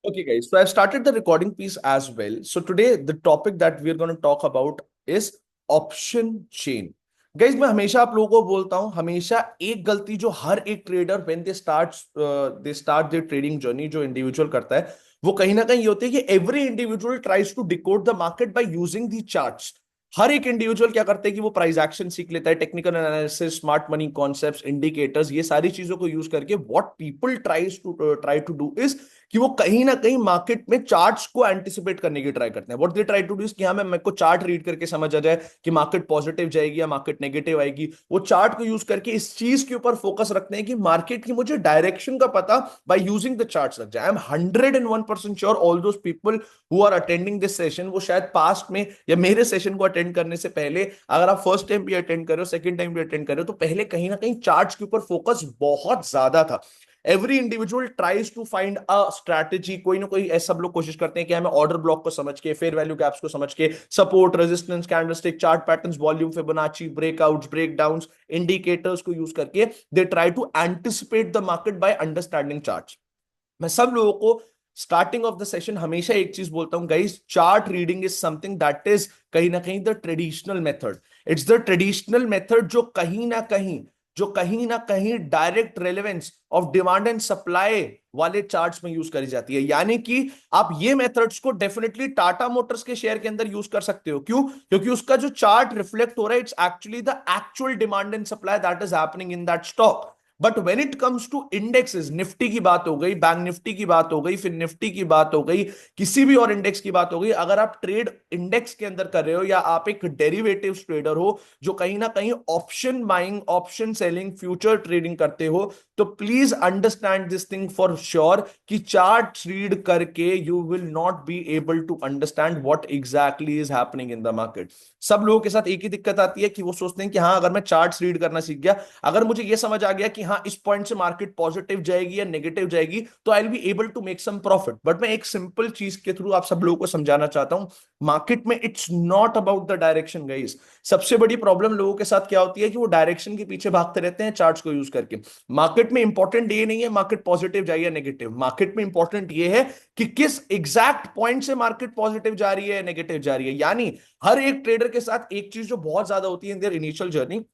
Okay, guys. So I've started the recording piece as well. So today, the topic that we're going to talk about is option chain. Guys मैं हमेशा आप लोगों को बोलता हूं, हमेशा एक गलती जो हर एक trader when they start their trading journey जो इंडिविजुअल करता है, वो कहीं ना कहीं ये होती है कि every individual tries to decode the market by using the charts. हर एक इंडिविजुअल क्या करते हैं कि वो प्राइस एक्शन सीख लेता है, technical analysis, smart money concepts, indicators, ये सारी चीजों को यूज करके what people try to do is कि वो कहीं ना कहीं मार्केट में चार्ट्स को एंटिसिपेट करने की ट्राई करते हैं। What they try to do is कि हाँ, मैं मेरे को चार्ट रीड करके समझ आ जाए कि मार्केट पॉजिटिव जाएगी या मार्केट नेगेटिव आएगी। वो चार्ट को यूज करके इस चीज के ऊपर फोकस रखते हैं कि मार्केट की मुझे डायरेक्शन का पता बाय यूजिंग द चार्ट्स लग जाए। I am 101% sure all those people who are attending this session, वो शायद पास्ट में या मेरे सेशन को अटेंड करने से पहले, अगर आप फर्स्ट टाइम भी अटेंड कर रहे हो, सेकंड टाइम भी अटेंड कर रहे हो, तो पहले कहीं ना कहीं चार्ट्स के ऊपर फोकस बहुत ज्यादा था। Every individual tries to find a strategy, कोई ना कोई ऐसा सब लोग कोशिश करते हैं कि हमें ऑर्डर ब्लॉक को समझ के, फेयर वैल्यू गैप्स को समझ के, support, resistance, candlestick, chart patterns, volume, Fibonacci, breakouts, breakdowns, indicators को यूज करके they try to anticipate the market by understanding charts. मैं सब लोगों को स्टार्टिंग ऑफ द सेशन हमेशा एक चीज बोलता हूं, guys, chart reading is something that is कहीं ना कहीं the traditional method. It's the traditional method जो कहीं ना कहीं direct relevance of demand and supply वाले चार्ट्स में यूज करी जाती है। यानी कि आप ये मेथड्स को डेफिनेटली टाटा मोटर्स के शेयर के अंदर यूज कर सकते हो। क्यों? क्योंकि उसका जो चार्ट रिफ्लेक्ट हो रहा है, it's actually the actual demand and supply that is happening in that stock. But when it comes to indexes, Nifty की बात हो गई, बैंक निफ्टी की बात हो गई, फिर निफ्टी की बात हो गई, किसी भी और इंडेक्स की बात हो गई, अगर आप ट्रेड इंडेक्स के अंदर कर रहे हो या आप एक डेरिवेटिव्स ट्रेडर हो जो कहीं ना कहीं option buying, option selling, future trading करते हो, तो please understand this thing for sure कि चार्ट रीड करके you will not be able to understand what exactly is happening in the market. सब लोगों के साथ एक ही दिक्कत आती है कि वो सोचते हैं कि हाँ, अगर मैं चार्ट्स रीड करना सीख गया, अगर मुझे ये समझ आ गया कि हाँ, इस पॉइंट से मार्केट पॉजिटिव जाएगी या नेगेटिव जाएगी, तो I will be able to make some profit. But मैं एक सिंपल चीज के थ्रू आप सब लोगों को समझाना चाहता हूं, मार्केट में it's not about the direction guys. सबसे बड़ी प्रॉब्लम लोगों के साथ क्या होती है कि वो डायरेक्शन के पीछे भागते रहते हैं चार्ट्स को यूज करके। मार्केट में इंपॉर्टेंट ये नहीं है मार्केट पॉजिटिव जाए या नेगेटिव, मार्केट में इंपॉर्टेंट ये है कि किस एग्जैक्ट पॉइंट से मार्केट पॉजिटिव जा रही है, नेगेटिव जा रही है। यानी हर एक ट्रेडर के साथ एक चीज जो बहुत ज्यादा होती है इन देयर इनिशियल जर्नी,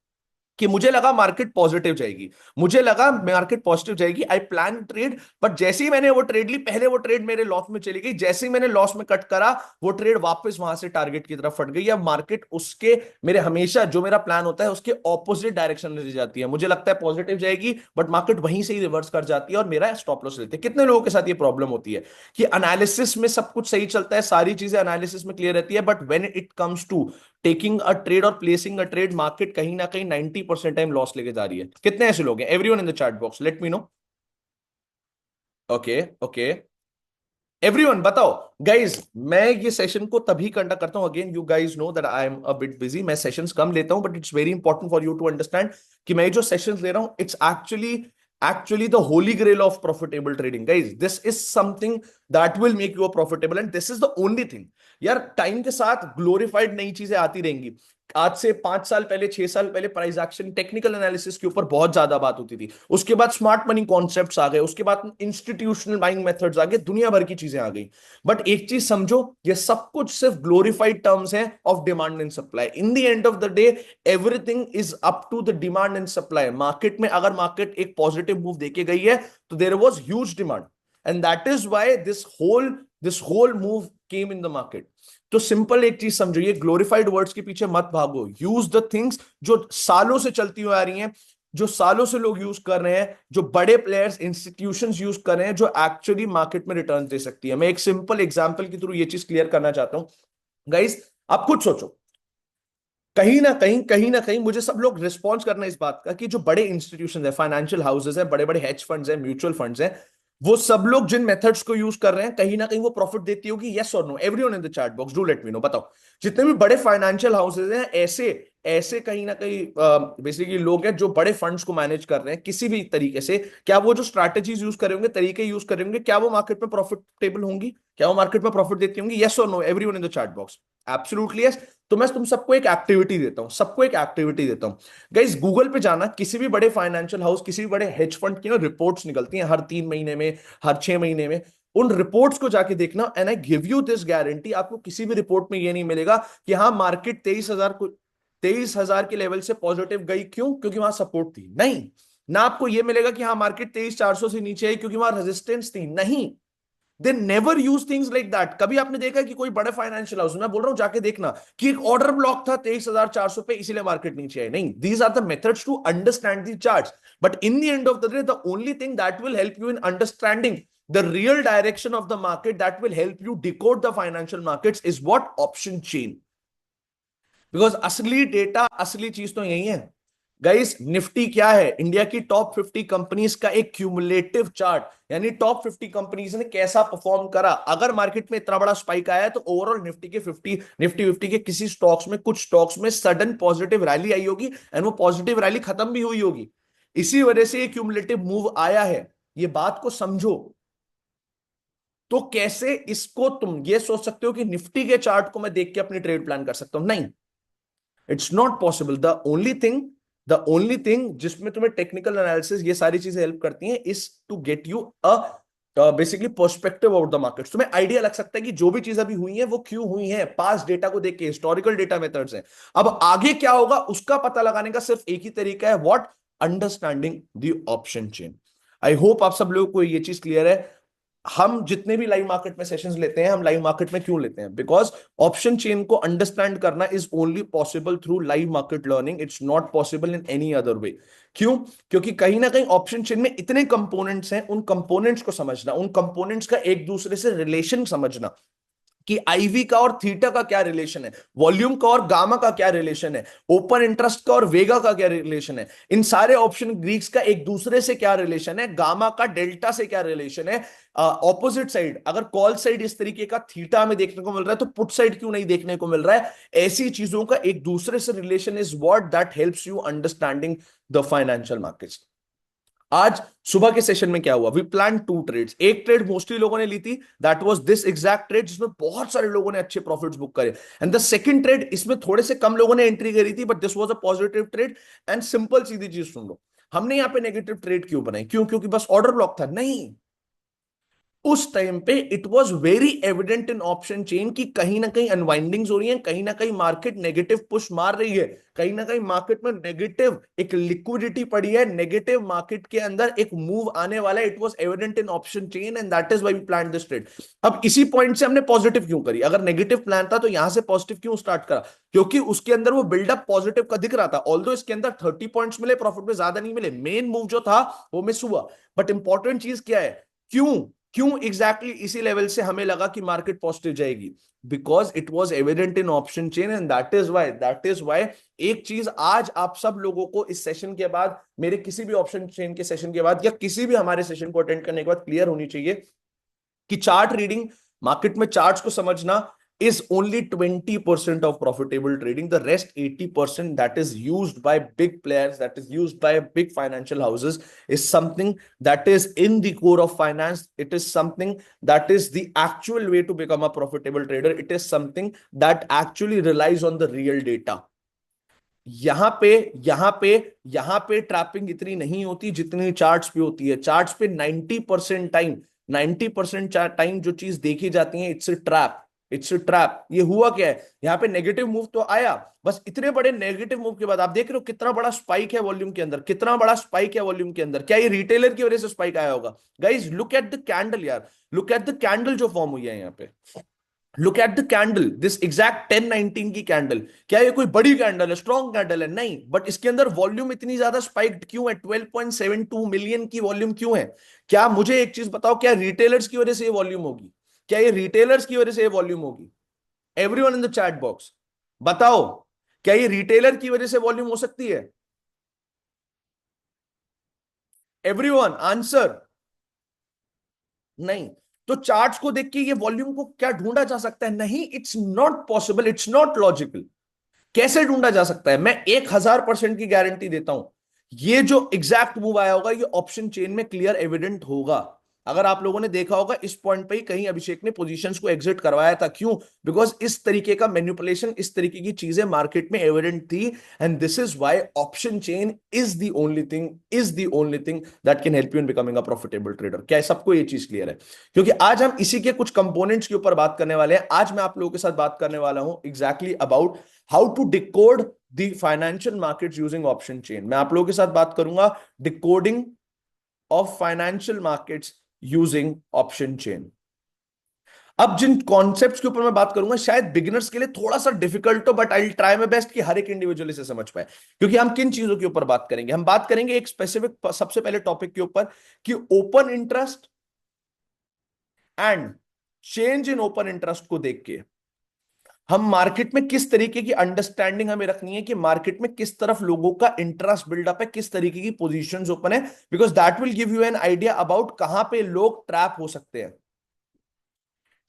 कि मुझे लगा मार्केट पॉजिटिव जाएगी, मुझे लगा मार्केट पॉजिटिव जाएगी, आई प्लान ट्रेड, बट जैसे ही मैंने वो ट्रेड ली, पहले वो ट्रेड मेरे लॉस में चली गई, जैसे ही मैंने लॉस में कट करा, वो ट्रेड वापस वहां से टारगेट की तरफ फट गई, या मार्केट उसके, मेरे हमेशा जो मेरा प्लान होता है उसके ऑपोजिट डायरेक्शन में ले जाती है। मुझे लगता है पॉजिटिव जाएगी, बट मार्केट वहीं से ही रिवर्स कर जाती है और मेरा स्टॉप लॉस लेते हैं। कितने लोगों के साथ ये प्रॉब्लम होती है कि एनालिसिस में सब कुछ सही चलता है, सारी चीजें एनालिसिस में क्लियर रहती है, but when it comes to taking a trade और प्लेसिंग अ ट्रेड, मार्केट कहीं ना कहीं 90% टाइम लॉस लेके जा रही है। कितने ऐसे लोग हैं? Everyone in the chat box, let me know. Okay, okay, everyone बताओ। गाइज, मैं ये सेशन को तभी कंडक्ट करता हूं, again you guys know that I am a bit busy, मैं सेशंस कम लेता हूं, but it's very important for you to understand कि मैं जो सेशंस ले रहा हूं, it's actually the holy grail of profitable trading. Guys, this is something that will make you a profitable, and this is the only thing. यार, time के साथ glorified नई चीजें आती रहेंगी। आज से 5 साल पहले, 6 साल पहले प्राइस एक्शन, टेक्निकल एनालिसिस के ऊपर बहुत ज्यादा बात होती थी। उसके बाद स्मार्ट मनी कॉन्सेप्ट्स आ गए, उसके बाद इंस्टीट्यूशनल बाइंग मेथड्स आ गए, दुनिया भर की चीजें आ गई। बट एक चीज समझो, ये सब कुछ सिर्फ ग्लोरिफाइड टर्म्स हैं of demand and supply. In the end of the day, everything is up to the demand and supply. Market में अगर मार्केट एक पॉजिटिव मूव देके गई है, तो there was huge demand, and that is why this whole move came in the market. तो simple एक चीज समझो, ये ग्लोरिफाइड वर्ड्स के पीछे मत भागो, यूज द थिंग्स जो सालों से चलती हुई आ रही हैं, जो सालों से लोग यूज कर रहे हैं, जो बड़े प्लेयर्स, इंस्टीट्यूशंस यूज कर रहे हैं, जो एक्चुअली मार्केट में रिटर्न दे सकती है। मैं एक सिंपल एग्जांपल के थ्रू ये चीज क्लियर करना चाहता हूं। गाइस, आप खुद सोचो, कहीं ना कहीं मुझे सब लोग रिस्पॉन्स करना इस बात का कि जो बड़े इंस्टीट्यूशन है, फाइनेंशियल हाउसेज है, बड़े बड़े हेज फंड्स है, म्यूचुअल फंड्स है, वो सब लोग जिन मेथड्स को यूज कर रहे हैं, कहीं ना कहीं वो प्रॉफिट देती होगी। यस और no? Everyone in the chat box do let me know, बताओ। जितने भी बड़े फाइनेंशियल हाउसेज हैं, ऐसे ऐसे कहीं ना कहीं बेसिकली लोग हैं जो बड़े फंड्स को मैनेज कर रहे हैं किसी भी तरीके से, क्या वो जो स्ट्रैटेजीज यूज करेंगे, तरीके यूज करेंगे, क्या वो मार्केट में प्रॉफिटेबल होंगी? क्या वो मार्केट में प्रॉफिट देती होंगी? यस और no? Everyone in the chat box. Absolutely yes. तो मैं तुम सबको एक एक्टिविटी देता हूं, सबको एक एक्टिविटी देता हूं। गाइस, गूगल पे जाना, किसी भी बड़े फाइनेंशियल हाउस, किसी भी बड़े हेज फंड की ना रिपोर्ट्स निकलती हैं हर 3 महीने में, हर 6 महीने में। उन रिपोर्ट्स को जाके देखना, and I give you this guarantee, आपको किसी भी रिपोर्ट में ये नहीं मिलेगा कि हाँ मार्केट 23,000 को 23,000 के लेवल से पॉजिटिव गई, क्यों? क्योंकि वहां सपोर्ट थी, नहीं। ना आपको ये मिलेगा कि हाँ मार्केट 23,400 से नीचे आई क्योंकि वहां रेजिस्टेंस थी, नहीं। They never use things like that. कभी आपने देखा कि कोई बड़े फाइनेंशियल हाउस, मैं बोल रहा हूं जाके देखना, कि एक ऑर्डर ब्लॉक था 23,400 पे इसीलिए मार्केट नीचे आई? नहीं, these are the methods to understand the charts, but in the end of the day the only thing that will help you in understanding the real direction of the market, that will help you decode the financial markets, is what? Option chain. Because असली data, असली चीज तो यही है guys. Nifty क्या है? India की top 50 companies का एक क्यूमुलेटिव चार्ट, यानी टॉप 50 कंपनीज ने कैसा परफॉर्म करा। अगर मार्केट में इतना बड़ा स्पाइक आया है तो ओवरऑल निफ्टी के 50, निफ्टी 50 के किसी स्टॉक्स में, कुछ स्टॉक्स में सडन पॉजिटिव रैली आई होगी, एंड वो पॉजिटिव रैली खत्म भी हुई होगी। इसी वजह से ये क्यूमुलेटिव मूव आया है, ये बात को समझो। तो कैसे इसको तुम ये सोच सकते हो कि निफ्टी के चार्ट को मैं देख के अपनी ट्रेड प्लान कर सकता हूं? नहीं, it's not possible. The only thing जिसमें तुम्हें टेक्निकल एनालिसिस ये सारी चीजें हेल्प करती हैं, is to get you a basically perspective about the market. तुम्हें आइडिया लग सकता है कि जो भी चीज अभी हुई है वो क्यों हुई है, पास्ट डेटा को देख के, हिस्टोरिकल डेटा मेथड्स हैं। अब आगे क्या होगा उसका पता लगाने का सिर्फ एक ही तरीका है, what? Understanding the option chain. I hope आप सब लोगों को ये चीज क्लियर है। हम जितने भी लाइव मार्केट में सेशंस लेते हैं, हम लाइव मार्केट में क्यों लेते हैं? बिकॉज ऑप्शन चेन को अंडरस्टैंड करना is only possible through live market learning, it's not possible in any other way. क्यों? क्योंकि कहीं ना कहीं ऑप्शन चेन में इतने कंपोनेंट्स हैं, उन कंपोनेंट्स को समझना, उन कंपोनेंट्स का एक दूसरे से रिलेशन समझना, कि आईवी का और थीटा का क्या रिलेशन है, वॉल्यूम का और गामा का क्या रिलेशन है, ओपन इंटरेस्ट का और वेगा का क्या रिलेशन है, इन सारे ऑप्शन ग्रीक्स का एक दूसरे से क्या रिलेशन है, गामा का डेल्टा से क्या रिलेशन है, ऑपोजिट साइड अगर कॉल साइड इस तरीके का थीटा में देखने को मिल रहा है तो पुट साइड क्यों नहीं देखने को मिल रहा है। ऐसी चीजों का एक दूसरे से relation is what that helps you understanding the financial markets. आज सुबह के सेशन में क्या हुआ? We plan 2 trades. एक ट्रेड मोस्टली लोगों ने ली थी, that was this exact trade, जिसमें बहुत सारे लोगों ने अच्छे प्रॉफिट्स बुक करे। एंड द सेकंड ट्रेड, इसमें थोड़े से कम लोगों ने एंट्री करी थी, but this was a positive trade. And simple सीधी चीज सुन लो, हमने यहां पे नेगेटिव ट्रेड क्यों बनाई? क्यों? क्योंकि बस ऑर्डर ब्लॉक था? नहीं, उस टाइम पे it was very evident in option chain कि कहीं ना कहीं अनवाइंडिंग्स हो रही हैं, कहीं ना कहीं मार्केट नेगेटिव पुश मार रही है, कहीं ना कहीं मार्केट में नेगेटिव एक लिक्विडिटी पड़ी है, नेगेटिव मार्केट के अंदर एक मूव आने वाला है। It was evident in option chain and that is why we plan this trade. अब इसी पॉइंट से हमने पॉजिटिव क्यों करी? अगर नेगेटिव प्लान था तो यहां से पॉजिटिव क्यों स्टार्ट करा? क्योंकि उसके अंदर वो बिल्डअप पॉजिटिव का दिख रहा था। ऑल्दो इसके अंदर 30 पॉइंट्स मिले, प्रॉफिट में ज्यादा नहीं मिले, मेन मूव जो था वो मिस हुआ। बट इंपॉर्टेंट चीज क्या है? क्यों? क्यों एग्जैक्टली इसी लेवल से हमें लगा कि मार्केट पॉजिटिव जाएगी? Because it was evident in option chain and that is why एक चीज आज आप सब लोगों को इस सेशन के बाद, मेरे किसी भी ऑप्शन चेन के सेशन के बाद या किसी भी हमारे सेशन को अटेंड करने के बाद क्लियर होनी चाहिए कि चार्ट रीडिंग, मार्केट में चार्ट्स को समझना is only 20% of profitable trading. The rest 80% that is used by big players, that is used by big financial houses, is something that is in the core of finance. It is something that is the actual way to become a profitable trader. It is something that actually relies on the real data. यहां पे यहां पे यहां पे trapping इतनी नहीं होती जितनी चार्ट्स पे होती है। चार्ट्स पे 90% टाइम जो चीज देखी जाती है, it's a trap, it's a trap. ये हुआ क्या है? यहाँ पे नेगेटिव मूव तो आया, बस इतने बड़े नेगेटिव मूव के बाद आप देख रहे हो कितना बड़ा स्पाइक है वॉल्यूम के अंदर, कितना बड़ा स्पाइक है वॉल्यूम के अंदर। क्या ये रिटेलर की वजह से स्पाइक आया होगा? Guys look at the candle यार, लुक एट द कैंडल जो फॉर्म हुई है यहाँ पे। Look at the candle, this exact 1019 की कैंडल। क्या ये कोई बड़ी कैंडल है, स्ट्रॉन्ग कैंडल है? नहीं, बट इसके अंदर वॉल्यूम इतनी ज्यादा स्पाइक्ड क्यों है? 12.72 मिलियन की वॉल्यूम क्यों है? क्या मुझे एक चीज बताओ, क्या रिटेलर्स की वजह से ये वॉल्यूम होगी? क्या ये रिटेलर्स की वजह से ये वॉल्यूम होगी? Everyone in the chat box बताओ, क्या ये रिटेलर की वजह से वॉल्यूम हो सकती है? Everyone answer. नहीं। तो चार्ट्स को देख के ये वॉल्यूम को क्या ढूंढा जा सकता है? नहीं, it's not possible, it's not logical. कैसे ढूंढा जा सकता है? मैं 1000% की गारंटी देता हूं, ये जो एग्जैक्ट मूव आया होगा ये ऑप्शन चेन में क्लियर एविडेंट होगा। अगर आप लोगों ने देखा होगा इस पॉइंट पे ही कहीं अभिषेक ने पोजीशंस को एग्जिट करवाया था। क्यों? बिकॉज इस तरीके का मैनिपुलेशन, इस तरीके की चीजें मार्केट में एविडेंट थी। And this is why option chain is the only thing that can help you in becoming a profitable trader. क्या है सबको ये चीज क्लियर है? क्योंकि आज हम इसी के कुछ कंपोनेंट्स के ऊपर बात करने वाले हैं। आज मैं आप लोगों के साथ बात करने वाला हूं exactly about how to decode the financial markets using option chain. मैं आप लोगों के साथ बात करूंगा decoding of financial markets using option chain. अब जिन कॉन्सेप्ट्स के ऊपर मैं बात करूंगा शायद बिगिनर्स के लिए थोड़ा सा डिफिकल्ट हो, but I will try my best कि हर एक इंडिविजुअल इसे समझ पाए। क्योंकि हम किन चीजों के ऊपर बात करेंगे? हम बात करेंगे एक स्पेसिफिक सबसे पहले टॉपिक के ऊपर कि open interest and change in open interest को देख के हम मार्केट में किस तरीके की अंडरस्टैंडिंग हमें रखनी है कि मार्केट में किस तरफ लोगों का इंटरेस्ट बिल्डअप है, किस तरीके की पोजीशंस ओपन है। Because that will give you an idea about कहां पे लोग ट्रैप हो सकते हैं।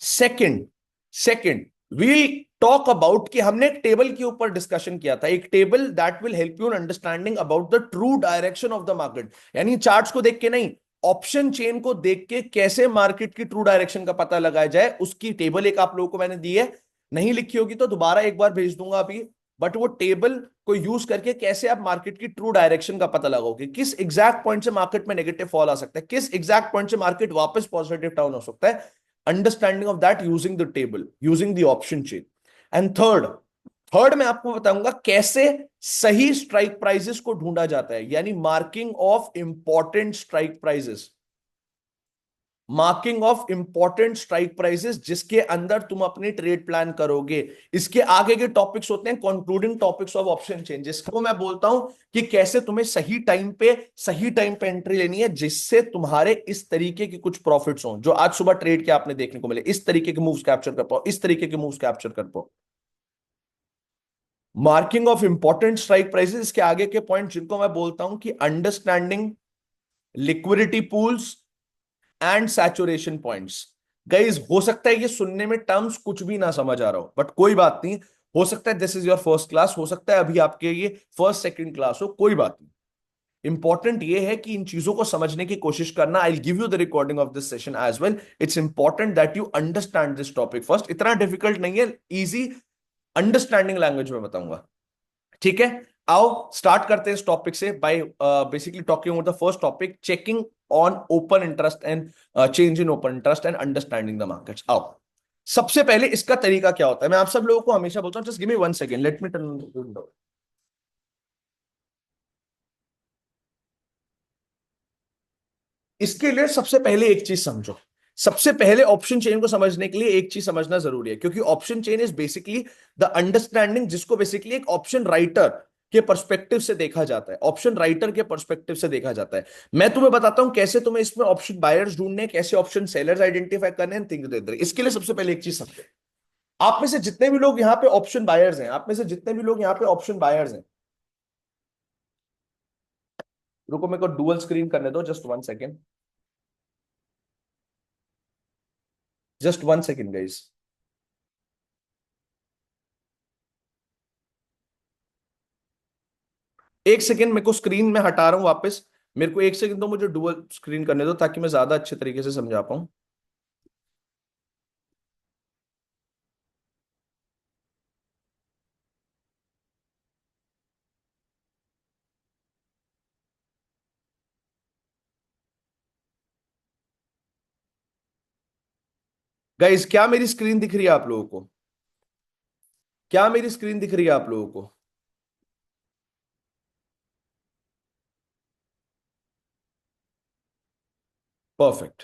सेकंड वील टॉक अबाउट कि हमने एक टेबल के ऊपर डिस्कशन किया था, एक table that will help you in understanding about the true direction of the market. यानी चार्ट्स को देख के नहीं, ऑप्शन चेन को देख के कैसे मार्केट की ट्रू डायरेक्शन का पता लगाया जाए, उसकी टेबल एक आप लोगों को मैंने दी है। नहीं लिखी होगी तो दोबारा एक बार भेज दूंगा अभी। बट वो टेबल को यूज करके कैसे आप मार्केट की ट्रू डायरेक्शन का पता लगाओगे, किस एग्जैक्ट पॉइंट से मार्केट में नेगेटिव फॉल आ सकता है, किस एग्जैक्ट पॉइंट से मार्केट वापस पॉजिटिव टर्न हो सकता है। Understanding of that using the table, using the option chain. And third मैं आपको बताऊंगा कैसे सही स्ट्राइक प्राइसेस को ढूंढा जाता है, यानी marking of important strike prices. Marking of important strike prices जिसके अंदर तुम अपनी ट्रेड प्लान करोगे। इसके आगे के टॉपिक्स होते हैं concluding topics of option chain, जिसको मैं बोलता हूं कि कैसे तुम्हें सही टाइम पे एंट्री लेनी है जिससे तुम्हारे इस तरीके की कुछ प्रॉफिट्स हो जो आज सुबह ट्रेड के आपने देखने को मिले, इस तरीके के मूव्स कैप्चर कर पाओ, इस तरीके के मूव्स कैप्चर कर पाओ। Marking of important strike prices, इसके आगे के पॉइंट जिनको मैं बोलता हूं कि understanding liquidity pools and saturation points. Guys हो सकता है ये सुनने में टर्म्स कुछ भी ना समझ आ रहा हो, बट कोई बात नहीं। हो सकता है this is your first class, हो सकता है अभी आपके ये फर्स्ट सेकंड क्लास हो, कोई बात नहीं। इंपॉर्टेंट ये है कि इन चीजों को समझने की कोशिश करना। I give you the recording of this session as well. It's important that you understand this topic first. इतना डिफिकल्ट नहीं है, इजी अंडरस्टैंडिंग लैंग्वेज में बताऊंगा। ठीक है, आओ स्टार्ट करते हैं इस टॉपिक से bye basically talking about the first topic, checking on open interest and change in open interest and understanding the markets. आओ सबसे पहले इसका तरीका क्या होता है, मैं आप सब लोगों को हमेशा बोलता हूं, just give me 1 second, let me turn. इसके लिए सबसे पहले एक चीज समझो। सबसे पहले ऑप्शन चेन को समझने के लिए एक चीज समझना जरूरी है, क्योंकि option chain is basically the understanding जिसको बेसिकली एक ऑप्शन राइटर के पर्सपेक्टिव से देखा जाता है, ऑप्शन राइटर के पर्सपेक्टिव से देखा जाता है। मैं तुम्हें बताता हूं कैसे तुम्हें इसमें ऑप्शन बायर्स ढूंढने, कैसे ऑप्शन सेलर्स आइडेंटिफाई करने हैं, थिंग्स। इसके लिए सबसे पहले एक चीज समझो। आप में से जितने भी लोग यहाँ पे ऑप्शन बायर्स हैं, आप में से जितने भी लोग यहाँ पे ऑप्शन बायर्स हैं, रुको मेरे को डुअल स्क्रीन करने दो, just 1 second, just 1 second guys. 1 second मेरे को स्क्रीन में हटा रहा हूं वापस। मेरे को 1 सेकेंड तो मुझे डुअल स्क्रीन करने दो ताकि मैं ज्यादा अच्छे तरीके से समझा पाऊं। गाइस क्या मेरी स्क्रीन दिख रही है आप लोगों को? क्या मेरी स्क्रीन दिख रही है आप लोगों को? परफेक्ट।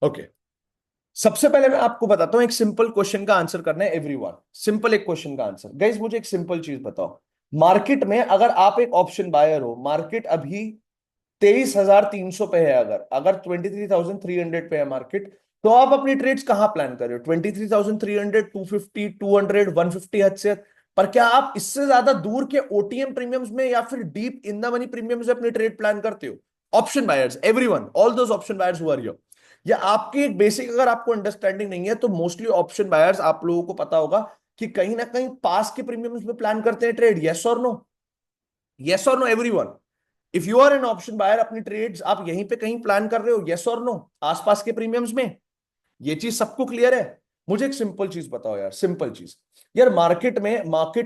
ओके, सबसे पहले मैं आपको बताता हूं, एक सिंपल क्वेश्चन का आंसर करना है एवरीवन। सिंपल एक क्वेश्चन का आंसर। गाइस मुझे एक सिंपल चीज बताओ, मार्केट में अगर आप एक ऑप्शन बायर हो, मार्केट अभी 23,300 पे है, अगर अगर 23,300 पे है मार्केट, तो आप अपनी ट्रेड्स कहां प्लान कर रहे हो? 23,300, 250, 200, 150 हद से। पर क्या आप इससे ज्यादा दूर के ओटीएम प्रीमियम्स में या फिर deep in the money premiums में अपनी ट्रेड प्लान करते हो? Option buyers, everyone, all those option buyers who are here, या आपकी एक बेसिक अगर आपको अंडरस्टैंडिंग नहीं है तो मोस्टली ऑप्शन बायर्स आप लोगों को पता होगा कि कहीं ना कहीं पास के प्रीमियम्स में प्लान करते हैं ट्रेड। यस और नो? यस और no everyone? If you are an option buyer, अपनी ट्रेड्स आप यहीं पे कहीं प्लान कर रहे हो, यस और नो, आसपास के प्रीमियम्स में? ये चीज सबको क्लियर है? मुझे एक सिंपल चीज बताओ यार, सिंपल चीज। यार मार्केट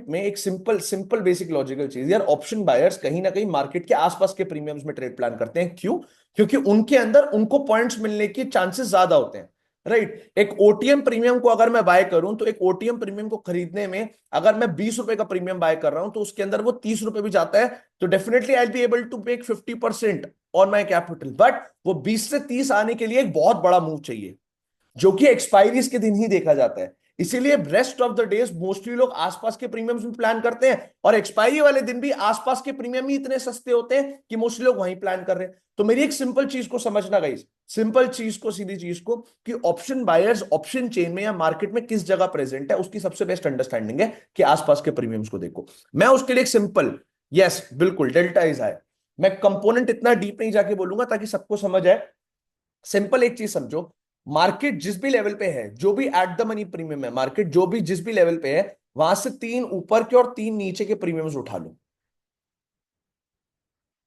में एक सिंपल सिंपल बेसिक लॉजिकल चीज यार, ऑप्शन बायर्स कहीं ना कहीं मार्केट के आसपास के प्रीमियम्स में ट्रेड प्लान करते हैं। क्यों? क्योंकि उनके अंदर उनको पॉइंट्स मिलने के चांसेस ज्यादा होते हैं। राइट? एक ओटीएम प्रीमियम को अगर मैं बाय करूं, तो एक ओटीएम प्रीमियम को खरीदने में अगर मैं 20 रुपए का प्रीमियम बाय कर रहा हूं, तो उसके अंदर वो 30 रुपए भी जाता है, तो definitely I be able to make 50% on my capital. But वो 20 से 30 आने के लिए एक बहुत बड़ा मूव चाहिए, जो कि एक्सपायरीज के दिन ही देखा जाता है। इसीलिए rest of the days mostly लोग आसपास के प्रीमियम्स में प्लान करते हैं, और एक्सपायरी वाले दिन भी आसपास के प्रीमियम ही इतने सस्ते होते हैं कि मोस्टली लोग वहीं प्लान कर रहे हैं। तो मेरी एक सिंपल चीज को समझना गाइस, सिंपल चीज को, सीधी चीज को, कि ऑप्शन बायर्स ऑप्शन चेन में या मार्केट में किस जगह प्रेजेंट है, उसकी सबसे बेस्ट अंडरस्टैंडिंग है कि आसपास के प्रीमियम्स को देखो। मैं उसके लिए एक सिंपल, यस बिल्कुल, डेल्टा इज हाई। मैं कंपोनेंट इतना डीप नहीं जाके बोलूंगा ताकि सबको समझ आए। सिंपल एक चीज समझो, मार्केट जिस भी लेवल पे है, जो भी एट द मनी प्रीमियम है, मार्केट जो भी जिस भी लेवल पे है, वहां से 3 ऊपर के और 3 नीचे के प्रीमियम्स उठा लो।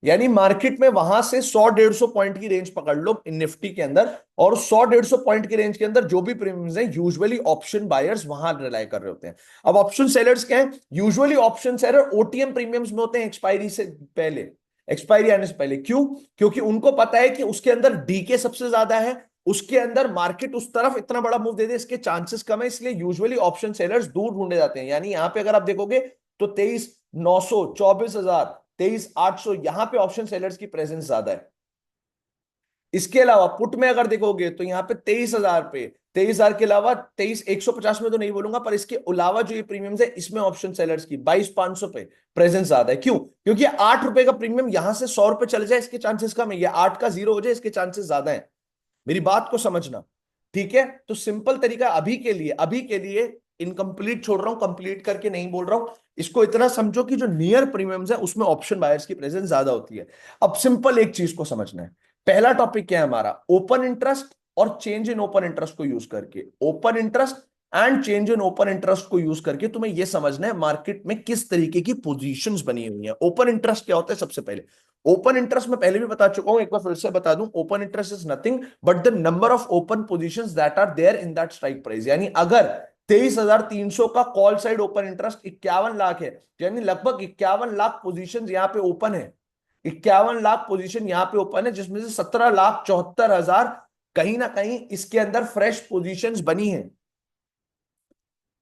यानी मार्केट में वहां से 100-150 पॉइंट की रेंज पकड़ लो इन निफ्टी के अंदर, और 100-150 पॉइंट की रेंज के अंदर जो भी प्रीमियम्स हैं, यूजुअली ऑप्शन बायर्स वहां रिलाई कर रहे होते हैं। अब ऑप्शन सेलर्स क्या है? Usually option seller OTM premiums में होते हैं, एक्सपायरी से पहले, एक्सपायरी आने से पहले। क्यों? क्योंकि उनको पता है कि उसके अंदर डीके सबसे ज्यादा है, उसके अंदर मार्केट उस तरफ इतना बड़ा मूव दे दे, इसके चांसेस कम है, इसलिए यूजुअली ऑप्शन सेलर्स दूर ढूंढे जाते हैं। यानी यहां पे अगर आप देखोगे तो 23,900, 24,000, 23,800, यहां पे ऑप्शन सेलर्स की प्रेजेंस ज्यादा है। इसके अलावा पुट में अगर देखोगे तो यहाँ पे 23,000 पे, 23,000 के अलावा 23,150 में तो नहीं बोलूंगा, पर इसके अलावा जो ये प्रीमियम है, इसमें ऑप्शन सेलर्स की 22,500 पे प्रेजेंस ज्यादा है। क्यों? क्योंकि 8 रुपए का प्रीमियम यहां से 100 रुपए चले जाए, इसके चांसेस कम है, ये 8 का 0 हो जाए, इसके चांसेस ज्यादा है। मेरी बात को समझना, ठीक है? तो सिंपल तरीका अभी के लिए इनकम्प्लीट छोड़ रहा हूं, कंप्लीट करके नहीं बोल रहा हूं। इसको इतना समझो कि जो नियर प्रीमियम्स है उसमें ऑप्शन बायर्स की प्रेजेंस ज्यादा होती है। अब सिंपल एक चीज को समझना है, पहला टॉपिक क्या है हमारा? ओपन इंटरेस्ट और चेंज इन ओपन इंटरेस्ट को यूज करके, open interest and change in open interest को यूज करके तुम्हें यह समझना है मार्केट में किस तरीके की पोजीशंस बनी हुई है। ओपन इंटरेस्ट क्या होता है? सबसे पहले ओपन इंटरेस्ट में पहले भी बता चुका हूं, एक बार फिर से बता दूं, open interest is nothing but the number of open positions that are there in that strike price. यानी अगर 23,300 का call side open interest 51 lakh है, यानी लगभग 51 लाख पोजीशन यहां पे ओपन है। 51 लाख पोजीशन यहां पे ओपन है, जिसमें से 17,74,000 कहीं ना कहीं इसके अंदर फ्रेश पोजीशंस बनी है।